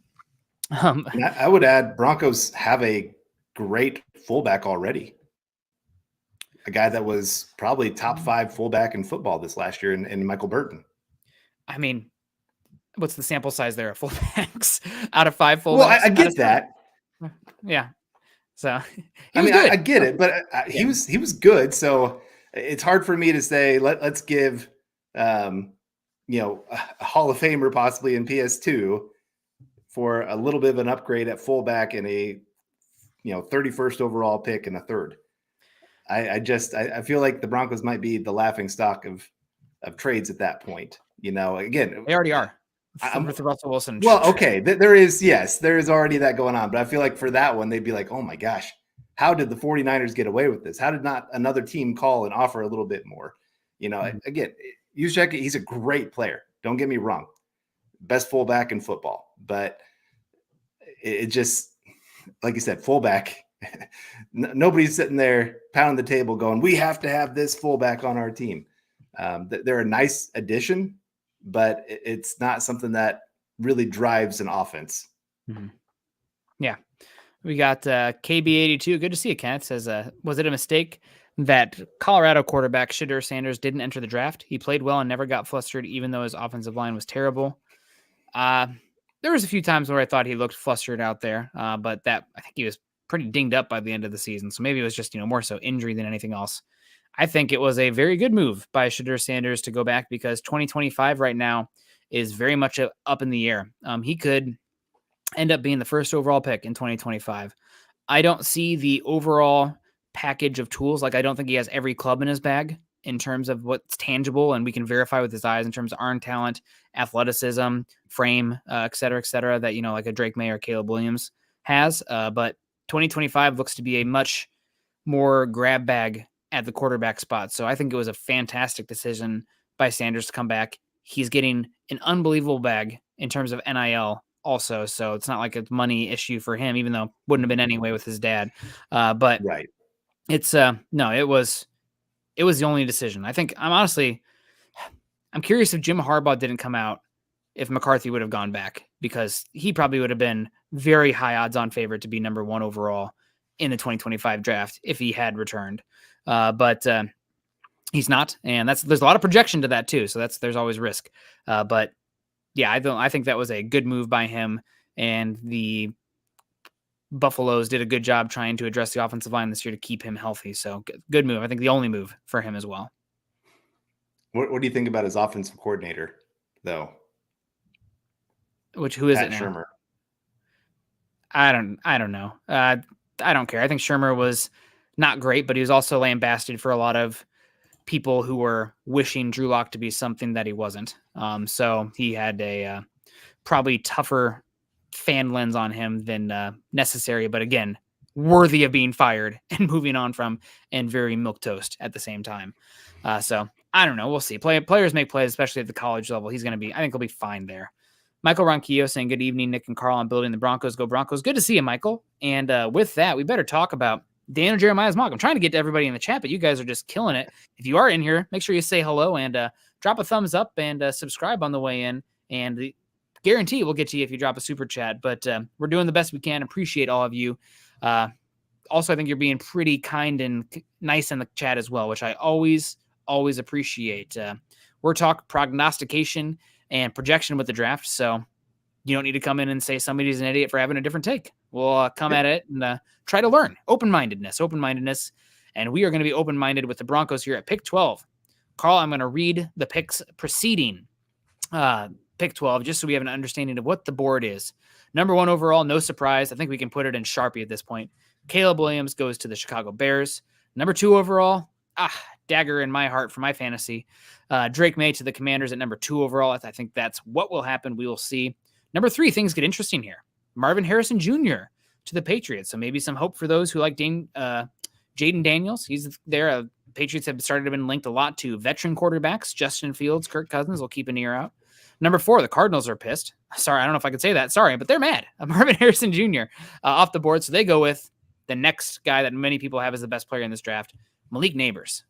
I would add Broncos have a great fullback already. A guy that was probably top 5 fullback in football this last year in Michael Burton. I mean, what's the sample size there of fullbacks out of 5 fullbacks? Well, I get that. Yeah. So I get it, but he was good. So it's hard for me to say, let's give, a Hall of Famer possibly in PS2 for a little bit of an upgrade at fullback and a, 31st overall pick in a third. I feel like the Broncos might be the laughing stock of trades at that point. Again, they already are. With the Russell Wilson. Well, okay, there is already that going on, but I feel like for that one, they'd be like, oh my gosh, how did the 49ers get away with this? How did not another team call and offer a little bit more? Again, Juszczyk, he's a great player. Don't get me wrong. Best fullback in football, but it just, like you said, fullback, nobody's sitting there pounding the table going, we have to have this fullback on our team. They're a nice addition, but it's not something that really drives an offense. Mm-hmm. Yeah. We got KB82. Good to see you, Kenneth. Says, was it a mistake that Colorado quarterback Shedeur Sanders didn't enter the draft? He played well and never got flustered, even though his offensive line was terrible. There was a few times where I thought he looked flustered out there, but I think he was pretty dinged up by the end of the season. So maybe it was just, more so injury than anything else. I think it was a very good move by Shedeur Sanders to go back because 2025 right now is very much up in the air. He could end up being the first overall pick in 2025. I don't see the overall package of tools. Like, I don't think he has every club in his bag in terms of what's tangible and we can verify with his eyes in terms of arm talent, athleticism, frame, et cetera, that, like a Drake Maye or Caleb Williams has. But 2025 looks to be a much more grab bag at the quarterback spot. So I think it was a fantastic decision by Sanders to come back. He's getting an unbelievable bag in terms of NIL also. So it's not like a money issue for him, even though it wouldn't have been anyway with his dad. But right. It's no, it was the only decision. I think I'm curious if Jim Harbaugh didn't come out, if McCarthy would have gone back, because he probably would have been very high odds on favorite to be number 1 overall in the 2025 draft if he had returned. But he's not, and there's a lot of projection to that too. So there's always risk. But yeah, I think that was a good move by him, and the Buffaloes did a good job trying to address the offensive line this year to keep him healthy. So good move. I think the only move for him as well. What do you think about his offensive coordinator, though? Who is Pat it now? Shurmur. I don't know. I don't care. I think Shurmur was not great, but he was also lambasted for a lot of people who were wishing Drew Lock to be something that he wasn't. So he had a probably tougher fan lens on him than necessary, but again, worthy of being fired and moving on from, and very milquetoast at the same time. So I don't know. We'll see. Players make plays, especially at the college level. I think he'll be fine there. Michael Ronquillo saying, good evening, Nick and Carl, on building the Broncos. Go Broncos. Good to see you, Michael. And with that, we better talk about Daniel Jeremiah's mock. I'm trying to get to everybody in the chat, but you guys are just killing it. If you are in here, make sure you say hello and drop a thumbs up and subscribe on the way in. And guarantee we'll get to you if you drop a super chat. But we're doing the best we can. Appreciate all of you. Also, I think you're being pretty kind and nice in the chat as well, which I always appreciate. We're talking prognostication and projection with the draft, so you don't need to come in and say somebody's an idiot for having a different take. We'll come at it and try to learn. Open-mindedness. And we are going to be open-minded with the Broncos here at pick 12. Carl, I'm going to read the picks preceding pick 12, just so we have an understanding of what the board is. Number 1 overall, no surprise. I think we can put it in Sharpie at this point. Caleb Williams goes to the Chicago Bears. Number 2 overall, dagger in my heart for my fantasy. Drake Maye to the Commanders at number 2 overall. I think that's what will happen. We will see. Number 3, things get interesting here. Marvin Harrison Jr. to the Patriots. So maybe some hope for those who like Jaden Daniels. He's there. Patriots have started to been linked a lot to veteran quarterbacks. Justin Fields, Kirk Cousins will keep an ear out. Number 4, the Cardinals are pissed. Sorry, I don't know if I could say that. Sorry, but they're mad. Marvin Harrison Jr. Off the board. So they go with the next guy that many people have as the best player in this draft, Malik Neighbors,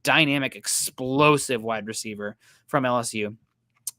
dynamic, explosive wide receiver from LSU.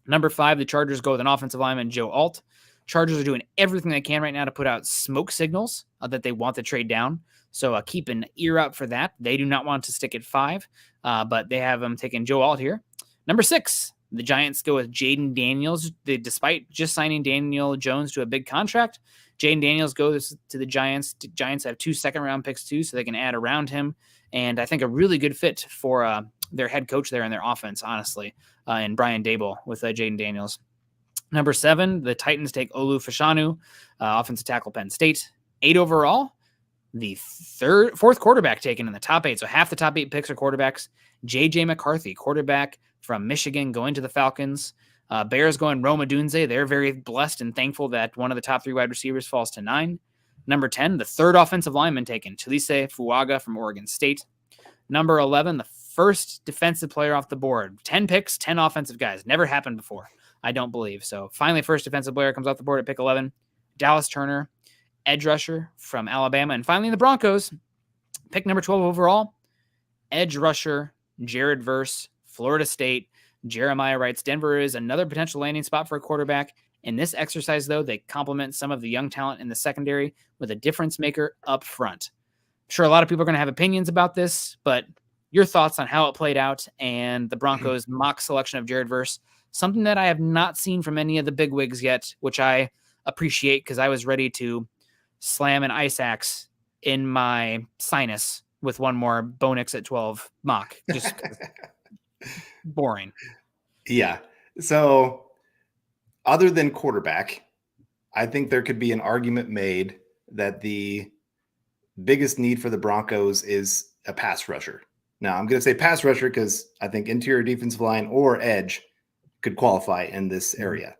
Number 5, the Chargers go with an offensive lineman, Joe Alt. Chargers are doing everything they can right now to put out smoke signals that they want to trade down. So keep an ear out for that. They do not want to stick at 5, but they have them taking Joe Alt here. Number 6, the Giants go with Jaden Daniels. Despite just signing Daniel Jones to a big contract, Jaden Daniels goes to the Giants. The Giants have 2 second-round picks too, so they can add around him. And I think a really good fit for their head coach there in their offense, honestly, and Brian Dable with Jaden Daniels. Number 7, the Titans take Olu Fashanu, offensive tackle, Penn State. 8 overall, the fourth quarterback taken in the top 8. So half the top 8 picks are quarterbacks. J.J. McCarthy, quarterback from Michigan, going to the Falcons. Bears going Rome Odunze. They're very blessed and thankful that one of the top 3 wide receivers falls to 9. Number 10, the third offensive lineman taken, Chalise Fuaga from Oregon State. Number 11, the first defensive player off the board. 10 picks, 10 offensive guys. Never happened before, I don't believe. So finally, first defensive player comes off the board at pick 11. Dallas Turner, edge rusher from Alabama. And finally, the Broncos, pick number 12 overall, edge rusher, Jared Verse, Florida State. Jeremiah writes, Denver is another potential landing spot for a quarterback. In this exercise, though, they complement some of the young talent in the secondary with a difference maker up front. I'm sure a lot of people are going to have opinions about this, but your thoughts on how it played out and the Broncos' mock selection of Jared Verse, something that I have not seen from any of the bigwigs yet, which I appreciate because I was ready to slam an ice axe in my sinus with one more Bonix at 12 mock. Just boring. Yeah. So other than quarterback, I think there could be an argument made that the biggest need for the Broncos is a pass rusher. Now, I'm going to say pass rusher because I think interior defensive line or edge could qualify in this area.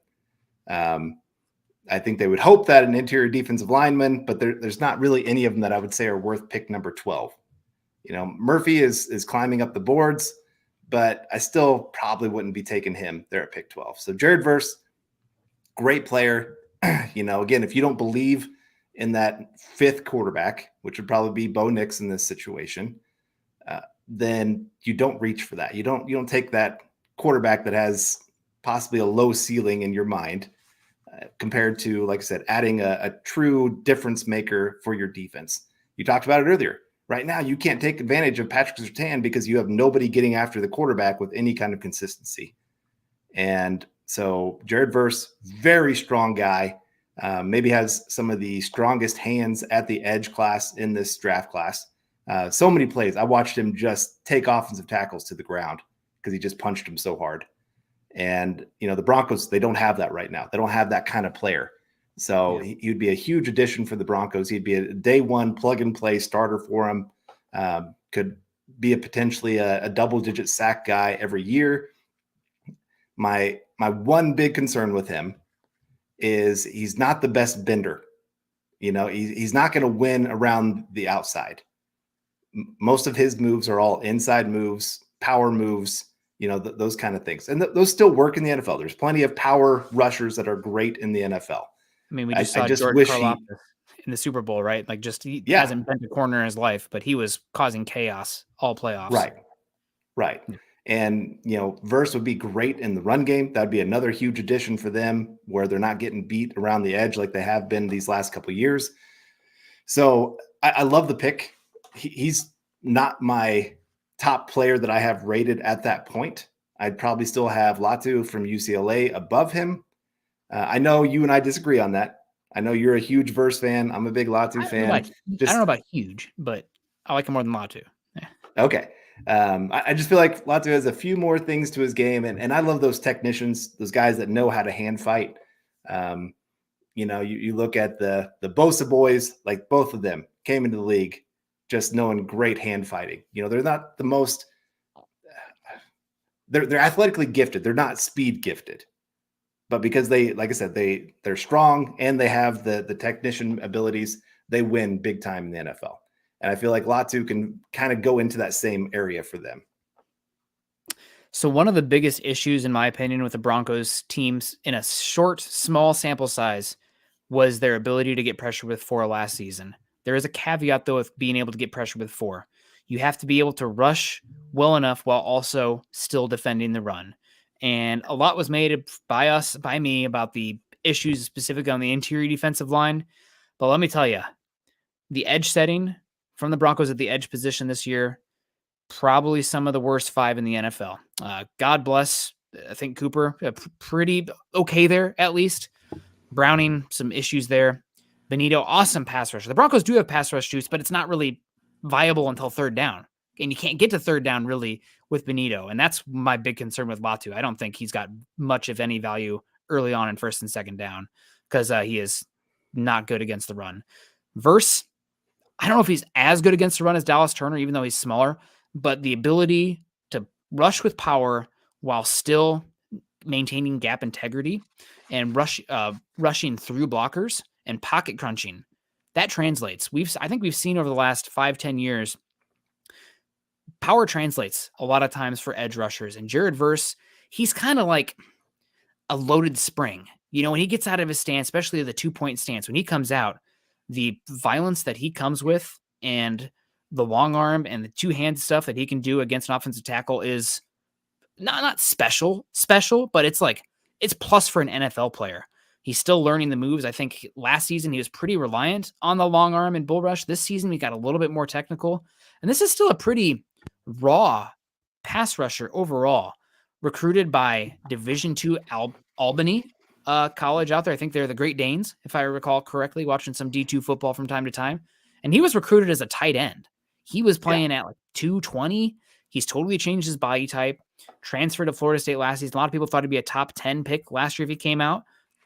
I think they would hope that an interior defensive lineman, but there's not really any of them that I would say are worth pick number 12. You know, Murphy is climbing up the boards, but I still probably wouldn't be taking him there at pick 12. So Jared Verse, great player. You know, again, if you don't believe in that 5th quarterback, which would probably be Bo Nix in this situation, then you don't reach for that. You don't take that quarterback that has possibly a low ceiling in your mind compared to, like I said, adding a true difference maker for your defense. You talked about it earlier. Right now, you can't take advantage of Patrick Surtain because you have nobody getting after the quarterback with any kind of consistency. And so Jared Verse, very strong guy, maybe has some of the strongest hands at the edge class in this draft class. So many plays. I watched him just take offensive tackles to the ground because he just punched him so hard. And, you know, the Broncos, they don't have that right now. They don't have that kind of player. So he would be a huge addition for the Broncos. He'd be a day one plug-and-play starter for him. Could be potentially a double-digit sack guy every year. My one big concern with him is he's not the best bender. You know, he's not going to win around the outside. Most of his moves are all inside moves, power moves, you know, those kind of things. And those still work in the NFL. There's plenty of power rushers that are great in the NFL. I mean, we just saw George Karlaftis in the Super Bowl, right? Like, he hasn't bent a corner in his life, but he was causing chaos all playoffs. Right. And, you know, Verse would be great in the run game. That'd be another huge addition for them where they're not getting beat around the edge like they have been these last couple of years. So I love the pick. He's not my top player that I have rated at that point. I'd probably still have Latu from UCLA above him. I know you and I disagree on that. I know you're a huge Verse fan. I'm a big Latu fan. I don't know about huge, but I like him more than Latu. Yeah. Okay. I just feel like Latu has a few more things to his game. And I love those technicians, those guys that know how to hand fight. You know, you look at the Bosa boys, like both of them came into the league just knowing great hand fighting. You know, they're not the most, they're athletically gifted. They're not speed gifted. But because they, like I said, they're strong and they have the technician abilities, they win big time in the NFL. And I feel like Latu can kind of go into that same area for them. So one of the biggest issues, in my opinion, with the Broncos teams in a short, small sample size was their ability to get pressure with 4 last season. There is a caveat, though, of being able to get pressure with 4. You have to be able to rush well enough while also still defending the run. And a lot was made by me about the issues specifically on the interior defensive line. But let me tell you, the edge setting from the Broncos at the edge position this year, probably some of the worst 5 in the NFL. God bless, I think Cooper, pretty okay there at least. Browning, some issues there. Benito, awesome pass rusher. The Broncos do have pass rush shoots, but it's not really viable until third down. And you can't get to third down really with Benito. And that's my big concern with Latu. I don't think he's got much of any value early on in first and second down because he is not good against the run. Verse, I don't know if he's as good against the run as Dallas Turner, even though he's smaller, but the ability to rush with power while still maintaining gap integrity and rushing through blockers and pocket crunching, that translates. I think we've seen over the last 5-10 years, power translates a lot of times for edge rushers. And Jared Verse, he's kind of like a loaded spring. When he gets out of his stance, especially the 2-point stance, when he comes out, the violence that he comes with and the long arm and the two-hand stuff that he can do against an offensive tackle is not special, but it's plus for an NFL player. He's still learning the moves. I think last season he was pretty reliant on the long arm and bull rush. This season he got a little bit more technical. And this is still a pretty raw pass rusher overall, recruited by Division II Albany college out there. I think they're the Great Danes, if I recall correctly, watching some D2 football from time to time. And he was recruited as a tight end. He was playing at 220. He's totally changed his body type, transferred to Florida State last season. A lot of people thought he'd be a top 10 pick last year if he came out.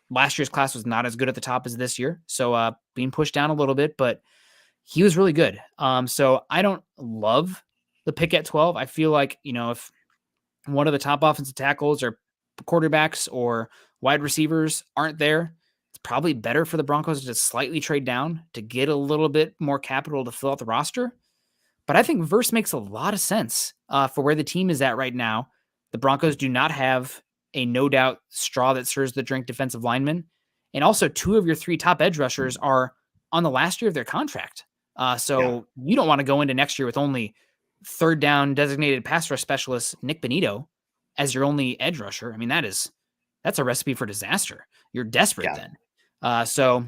Last year's class was not as good at the top as this year. So being pushed down a little bit, but he was really good. So I don't love the pick at 12. I feel like, if one of the top offensive tackles or quarterbacks or wide receivers aren't there, it's probably better for the Broncos to slightly trade down to get a little bit more capital to fill out the roster. But I think Verse makes a lot of sense for where the team is at right now. The Broncos do not have a no doubt straw that stirs the drink defensive lineman. And also 2 of your 3 top edge rushers are on the last year of their contract. So you don't want to go into next year with only third down designated pass rush specialist Nick Benito as your only edge rusher. I mean, that's a recipe for disaster. You're desperate then. So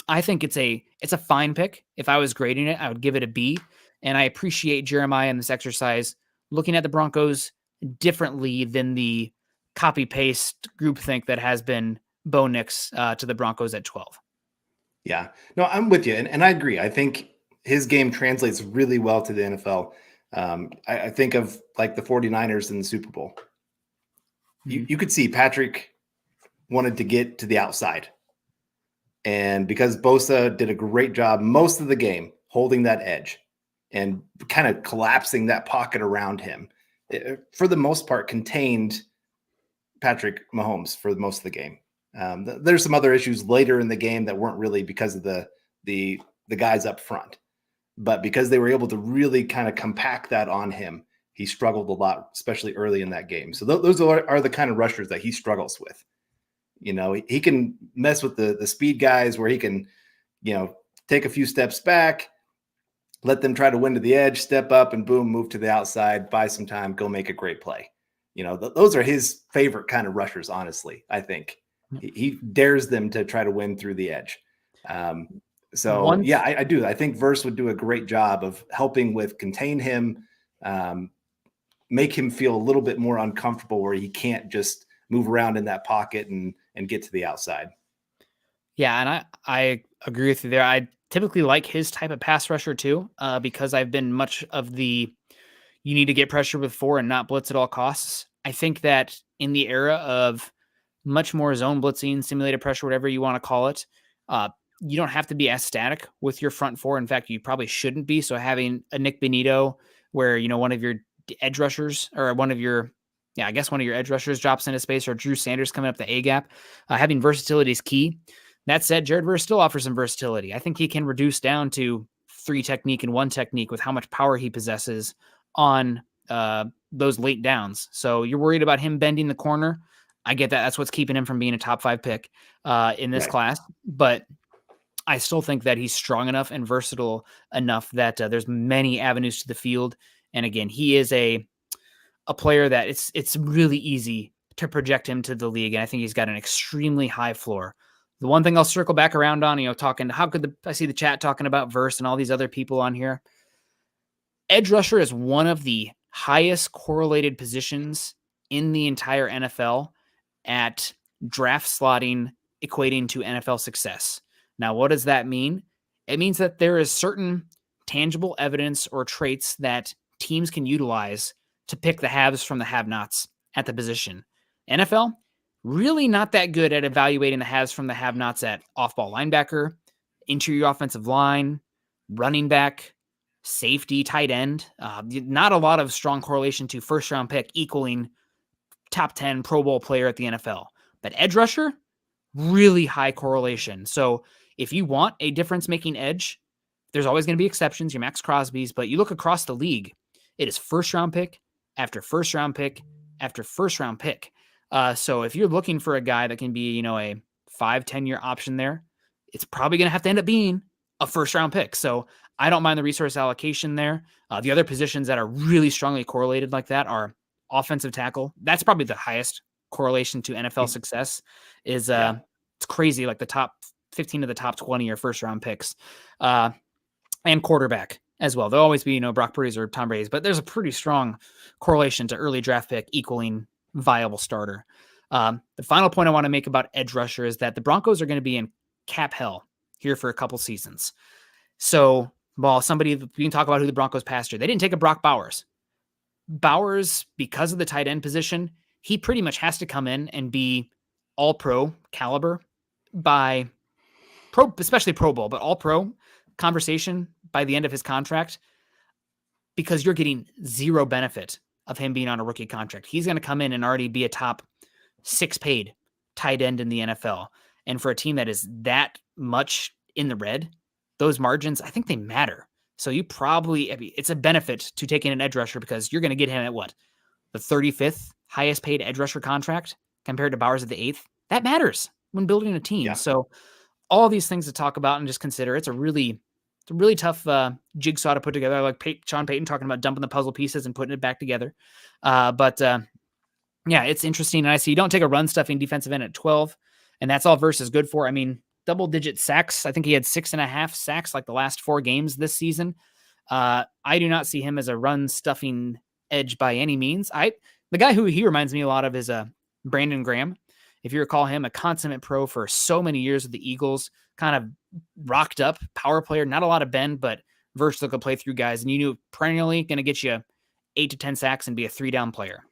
I think it's a fine pick. If I was grading it, I would give it a B. And I appreciate Jeremiah in this exercise looking at the Broncos differently than the copy-paste groupthink that has been Bo Nix to the Broncos at 12. Yeah. No, I'm with you. And I agree. I think his game translates really well to the NFL. I think of the 49ers in the Super Bowl. You could see Patrick wanted to get to the outside. And because Bosa did a great job most of the game holding that edge and kind of collapsing that pocket around him, it, for the most part, contained Patrick Mahomes for most of the game. There's some other issues later in the game that weren't really because of the guys up front, but because they were able to really kind of compact that on him, he struggled a lot, especially early in that game. So those are the kind of rushers that he struggles with. He can mess with the speed guys where he can, take a few steps back, let them try to win to the edge, step up and boom, move to the outside, buy some time, go make a great play. Those are his favorite kind of rushers, honestly, I think. He dares them to try to win through the edge. I do. I think Verse would do a great job of helping with contain him, make him feel a little bit more uncomfortable where he can't just move around in that pocket and get to the outside. Yeah, and I agree with you there. I typically like his type of pass rusher too, because I've been much of the you need to get pressure with 4 and not blitz at all costs. I think that in the era of much more zone blitzing, simulated pressure, whatever you want to call it, you don't have to be as static with your front 4. In fact, you probably shouldn't be. So having a Nick Benito where, one of your edge rushers or one of your edge rushers drops into space, or Drew Sanders coming up the A gap, having versatility is key. That said, Jared Verse still offers some versatility. I think he can reduce down to 3 technique and 1 technique with how much power he possesses on those late downs. So you're worried about him bending the corner. I get that. That's what's keeping him from being a top 5 pick in this class. But I still think that he's strong enough and versatile enough that there's many avenues to the field. And again, he is a player that it's really easy to project him to the league. And I think he's got an extremely high floor. The one thing I'll circle back around on, talking, I see the chat talking about Verse and all these other people on here. Edge rusher is one of the highest correlated positions in the entire NFL at draft slotting equating to NFL success. Now, what does that mean? It means that there is certain tangible evidence or traits that teams can utilize to pick the haves from the have-nots at the position. NFL, really not that good at evaluating the haves from the have-nots at off-ball linebacker, interior offensive line, running back, safety, tight end. Not a lot of strong correlation to first-round pick equaling top 10 Pro Bowl player at the NFL. But edge rusher, really high correlation. So if you want a difference-making edge, there's always going to be exceptions, your Max Crosby's, but you look across the league, it is first-round pick after first-round pick after first-round pick. So if you're looking for a guy that can be, a 5-10 year option there, it's probably going to have to end up being a first-round pick. So I don't mind the resource allocation there. The other positions that are really strongly correlated like that are offensive tackle. That's probably the highest correlation to NFL success. It's crazy, like the top 15 of the top 20 are first-round picks. And quarterback as well. There'll always be, Brock Purdy's or Tom Brady's, but there's a pretty strong correlation to early draft pick equaling viable starter. The final point I want to make about edge rusher is that the Broncos are going to be in cap hell here for a couple seasons. So, we can talk about who the Broncos passed. They didn't take a Brock Bowers. Bowers, because of the tight end position, he pretty much has to come in and be all pro caliber especially Pro Bowl, but all pro conversation by the end of his contract, because you're getting zero benefit of him being on a rookie contract. He's going to come in and already be a top 6 paid tight end in the NFL. And for a team that is that much in the red, those margins, I think they matter. So it's a benefit to taking an edge rusher, because you're going to get him at the 35th highest paid edge rusher contract compared to Bowers at the 8th. That matters when building a team. Yeah. So all these things to talk about and just consider. It's a really tough jigsaw to put together. I like Sean Payton talking about dumping the puzzle pieces and putting it back together. But it's interesting. And I see you don't take a run stuffing defensive end at 12, and that's all Verse is good for. I mean, double-digit sacks. I think he had 6.5 sacks like the last 4 games this season. I do not see him as a run-stuffing edge by any means. The guy who he reminds me a lot of is Brandon Graham. If you recall him, a consummate pro for so many years with the Eagles, kind of rocked up power player, not a lot of bend, but versatile, could play through guys, and you knew perennially going to get you 8 to 10 sacks and be a 3-down player.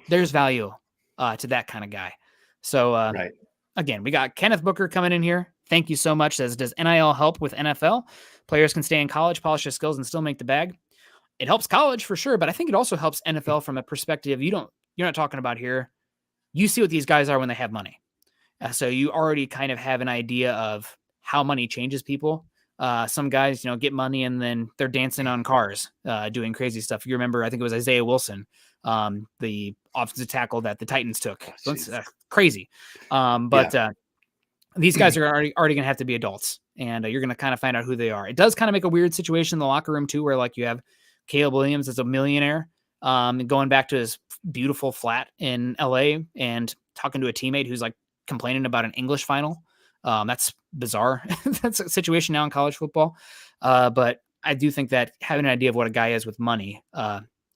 There's value to that kind of guy. So right. Again, we got Kenneth Booker coming in here. Thank you so much. Says, does NIL help with NFL? Players can stay in college, polish their skills, and still make the bag. It helps college for sure, but I think it also helps NFL from a perspective you're not talking about here. You see what these guys are when they have money. So you already kind of have an idea of how money changes people. Some guys, get money and then they're dancing on cars, doing crazy stuff. You remember, I think it was Isaiah Wilson, the offensive tackle that the Titans took. So it's crazy. These guys are already going to have to be adults, and you're going to kind of find out who they are. It does kind of make a weird situation in the locker room too, where like you have Caleb Williams as a millionaire, going back to his beautiful flat in LA and talking to a teammate who's like complaining about an English final. That's bizarre. That's a situation now in college football. But I do think that having an idea of what a guy is with money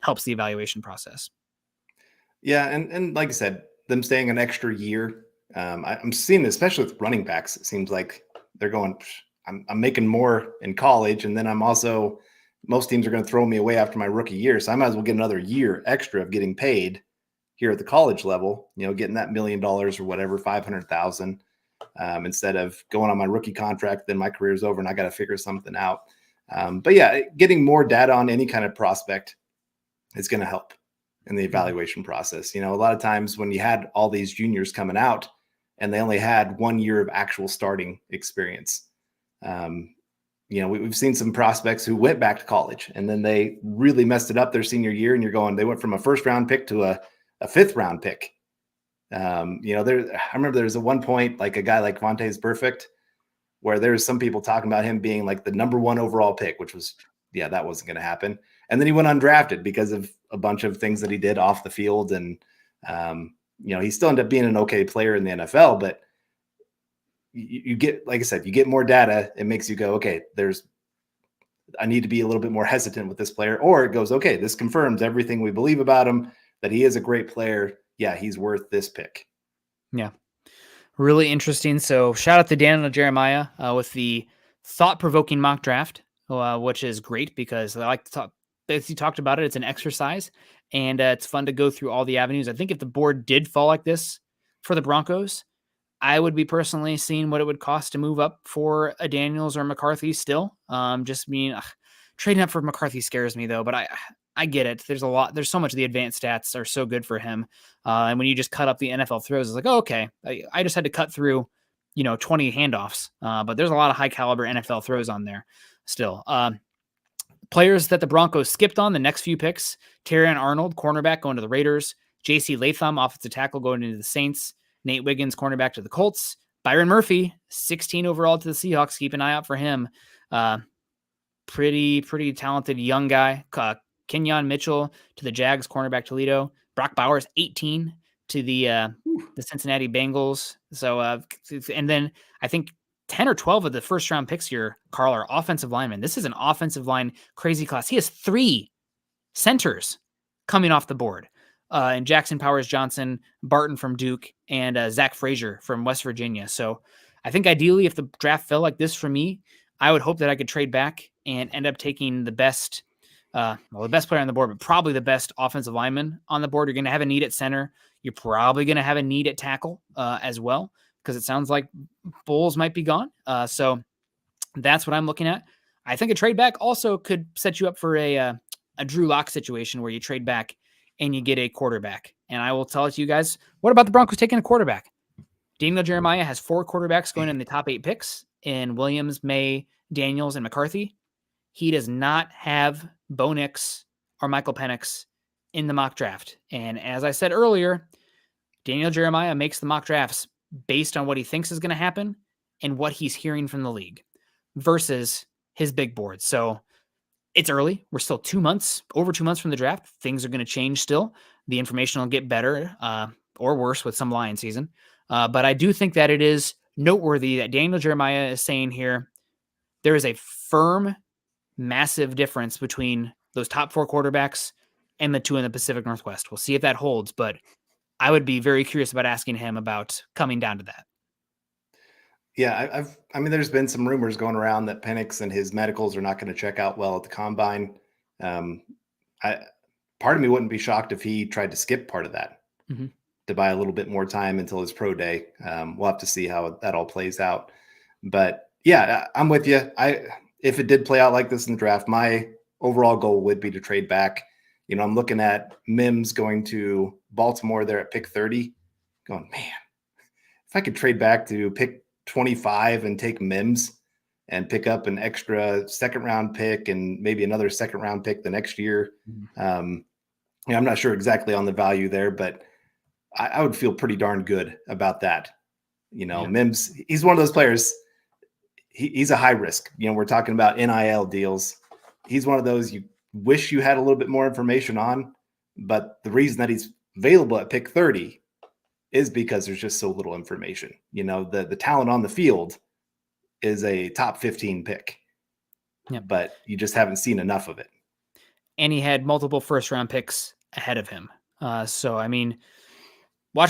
helps the evaluation process. Yeah. And like I said, them staying an extra year. I'm seeing, especially with running backs, it seems like they're going, I'm making more in college. And then most teams are going to throw me away after my rookie year. So I might as well get another year extra of getting paid here at the college level, getting that $1 million or whatever, 500,000, instead of going on my rookie contract. Then my career's over and I got to figure something out. But yeah, getting more data on any kind of prospect is going to help in the evaluation process. A lot of times when you had all these juniors coming out and they only had 1 year of actual starting experience, we've seen some prospects who went back to college and then they really messed it up their senior year. And they went from a 1st round pick to a 5th round pick. I remember there was at one point, like a guy like Vontaze Burfict, where there was some people talking about him being like the number 1 overall pick, which was, that wasn't going to happen. And then he went undrafted because of a bunch of things that he did off the field and He still ended up being an okay player in the NFL, but you get, like I said, you get more data. It makes you go, okay, I need to be a little bit more hesitant with this player, or it goes, okay, this confirms everything we believe about him, that he is a great player. Yeah, he's worth this pick. Yeah. Really interesting. So shout out to Daniel Jeremiah with the thought-provoking mock draft, which is great because I like to talk, as you talked about it, it's an exercise and it's fun to go through all the avenues. I think if the board did fall like this for the Broncos, I would be personally seeing what it would cost to move up for a Daniels or McCarthy still. Trading up for McCarthy scares me though, but I get it. There's so much of the advanced stats are so good for him. And when you just cut up the NFL throws, it's like, oh, okay, I just had to cut through, 20 handoffs. But there's a lot of high caliber NFL throws on there still. Players that the Broncos skipped on the next few picks: Terrion Arnold, cornerback, going to the Raiders; J.C. Latham, offensive tackle, going into the Saints; Nate Wiggins, cornerback, to the Colts; Byron Murphy, 16 overall, to the Seahawks. Keep an eye out for him. Pretty talented young guy. Kenyon Mitchell to the Jags, cornerback, Toledo; Brock Bowers, 18, to the Cincinnati Bengals. So, and then I think 10 or 12 of the first round picks here, Carl, are offensive linemen. This is an offensive line crazy class. He has 3 centers coming off the board. And Jackson Powers Johnson, Barton from Duke, and Zach Frazier from West Virginia. So I think ideally, if the draft fell like this for me, I would hope that I could trade back and end up taking the best player on the board, but probably the best offensive lineman on the board. You're going to have a need at center. You're probably going to have a need at tackle as well, because it sounds like Bowles might be gone. So that's what I'm looking at. I think a trade back also could set you up for a Drew Lock situation where you trade back and you get a quarterback. And I will tell it to you guys, what about the Broncos taking a quarterback? Daniel Jeremiah has 4 quarterbacks going in the top 8 picks in Williams, Maye, Daniels, and McCarthy. He does not have Bo Nix or Michael Penix in the mock draft. And as I said earlier, Daniel Jeremiah makes the mock drafts based on what he thinks is going to happen and what he's hearing from the league versus his big board. So it's early. We're still over 2 months from the draft. Things are going to change still. The information will get better or worse with some Lion season. But I do think that it is noteworthy that Daniel Jeremiah is saying here, there is a firm, massive difference between those top 4 quarterbacks and the 2 in the Pacific Northwest. We'll see if that holds, but I would be very curious about asking him about coming down to that. Yeah, there's been some rumors going around that Penix and his medicals are not going to check out well at the combine. Part of me wouldn't be shocked if he tried to skip part of that to buy a little bit more time until his pro day. We'll have to see how that all plays out. But yeah, I'm with you. If it did play out like this in the draft, my overall goal would be to trade back. I'm looking at Mims going to Baltimore there at pick 30, going, man, if I could trade back to pick 25 and take Mims and pick up an extra second round pick and maybe another second round pick the next year. I'm not sure exactly on the value there, but I would feel pretty darn good about that. Mims, he's one of those players. He's a high risk. We're talking about NIL deals. He's one of those you wish you had a little bit more information on, but the reason that he's available at pick 30 is because there's just so little information. The talent on the field is a top 15 pick, but you just haven't seen enough of it. And he had multiple first round picks ahead of him. Watched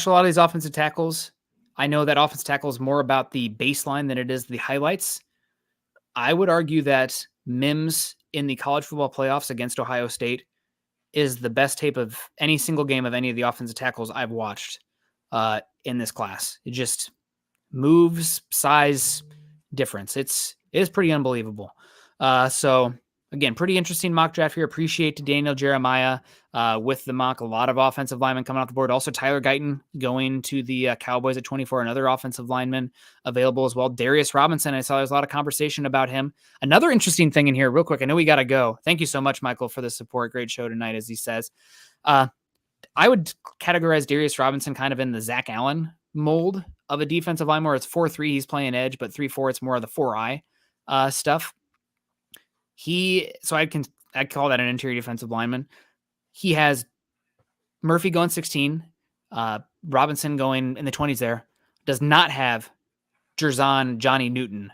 a lot of these offensive tackles. I know that offensive tackle is more about the baseline than it is the highlights. I would argue that Mims in the college football playoffs against Ohio State is the best tape of any single game of any of the offensive tackles I've watched in this class. It just moves, size, difference. It is pretty unbelievable. So again, pretty interesting mock draft here. Appreciate to Daniel Jeremiah with the mock. A lot of offensive linemen coming off the board. Also, Tyler Guyton going to the Cowboys at 24. Another offensive lineman available as well. Darius Robinson. I saw there's a lot of conversation about him. Another interesting thing in here, real quick. I know we got to go. Thank you so much, Michael, for the support. Great show tonight, as he says. I would categorize Darius Robinson kind of in the Zach Allen mold of a defensive line, where it's 4-3, he's playing edge, but 3-4, it's more of the 4-eye stuff. I'd call that an interior defensive lineman. He has Murphy going 16, Robinson going in the 20s there does not have Johnny Newton,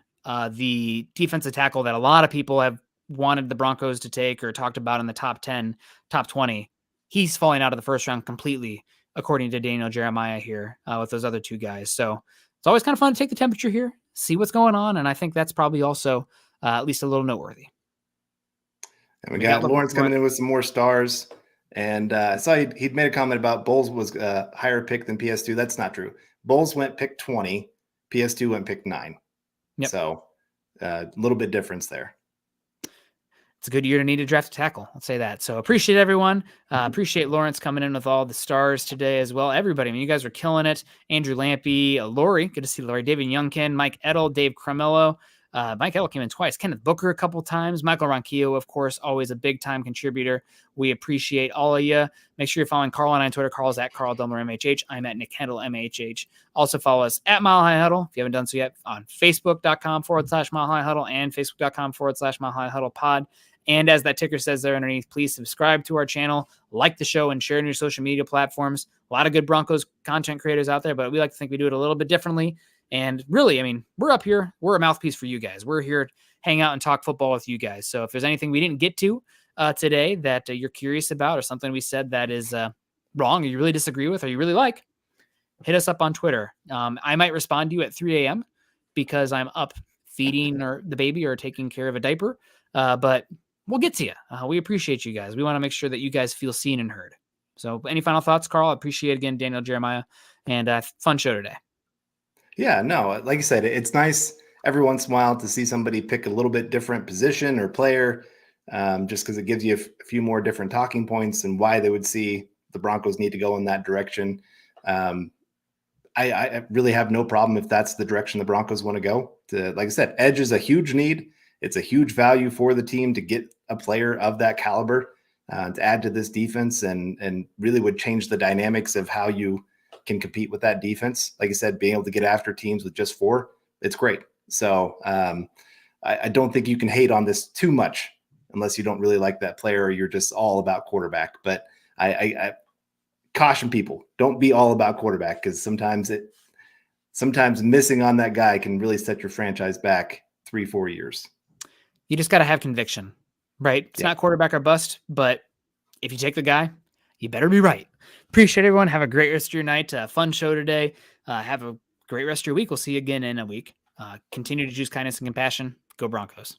the defensive tackle that a lot of people have wanted the Broncos to take or talked about in the top 10, top 20. He's falling out of the first round completely, according to Daniel Jeremiah here with those other two guys. So it's always kind of fun to take the temperature here, see what's going on. And I think that's probably also at least a little noteworthy. And we got Lawrence coming in with some more stars. And I saw he'd made a comment about Bulls was a higher pick than PS2. That's not true. Bulls went pick 20. PS2 went pick 9. Yep. So a little bit difference there. It's a good year to need to draft a tackle. I'll say that. So appreciate everyone. Appreciate Lawrence coming in with all the stars today as well. Everybody, I mean, you guys are killing it. Andrew Lampy, Lori, good to see Lori, David Youngkin, Mike Edel, Dave Cremello. Mike Edel came in twice. Kenneth Booker a couple times. Michael Ronquillo, of course, always a big-time contributor. We appreciate all of you. Make sure you're following Carl and I on Twitter. Carl's at Carl Dumler MHH. I'm at Nick Kendell MHH. Also follow us at Mile High Huddle, if you haven't done so yet, on Facebook.com/Mile High Huddle and Facebook.com/Mile High Huddle Pod. And as that ticker says there underneath, please subscribe to our channel, like the show, and share in your social media platforms. A lot of good Broncos content creators out there, but we like to think we do it a little bit differently. And really, I mean, we're up here. We're a mouthpiece for you guys. We're here to hang out and talk football with you guys. So if there's anything we didn't get to today that you're curious about or something we said that is wrong or you really disagree with or you really like, hit us up on Twitter. I might respond to you at 3 a.m. because I'm up feeding the baby or taking care of a diaper. But we'll get to you. We appreciate you guys. We want to make sure that you guys feel seen and heard. So any final thoughts, Carl? I appreciate again, Daniel Jeremiah, and fun show today. Yeah, no, like I said, it's nice every once in a while to see somebody pick a little bit different position or player, just because it gives you a few more different talking points and why they would see the Broncos need to go in that direction. I really have no problem if that's the direction the Broncos want to go. Like I said, edge is a huge need. It's a huge value for the team to get a player of that caliber to add to this defense and really would change the dynamics of how you can compete with that defense. Like I said, being able to get after teams with just 4, it's great. So I don't think you can hate on this too much unless you don't really like that player or you're just all about quarterback. But I caution people, don't be all about quarterback because sometimes missing on that guy can really set your franchise back 3-4 years. You just got to have conviction, right? It's not quarterback or bust, but if you take the guy, you better be right. Appreciate everyone. Have a great rest of your night. Fun show today. Have a great rest of your week. We'll see you again in a week. Continue to choose kindness and compassion. Go Broncos.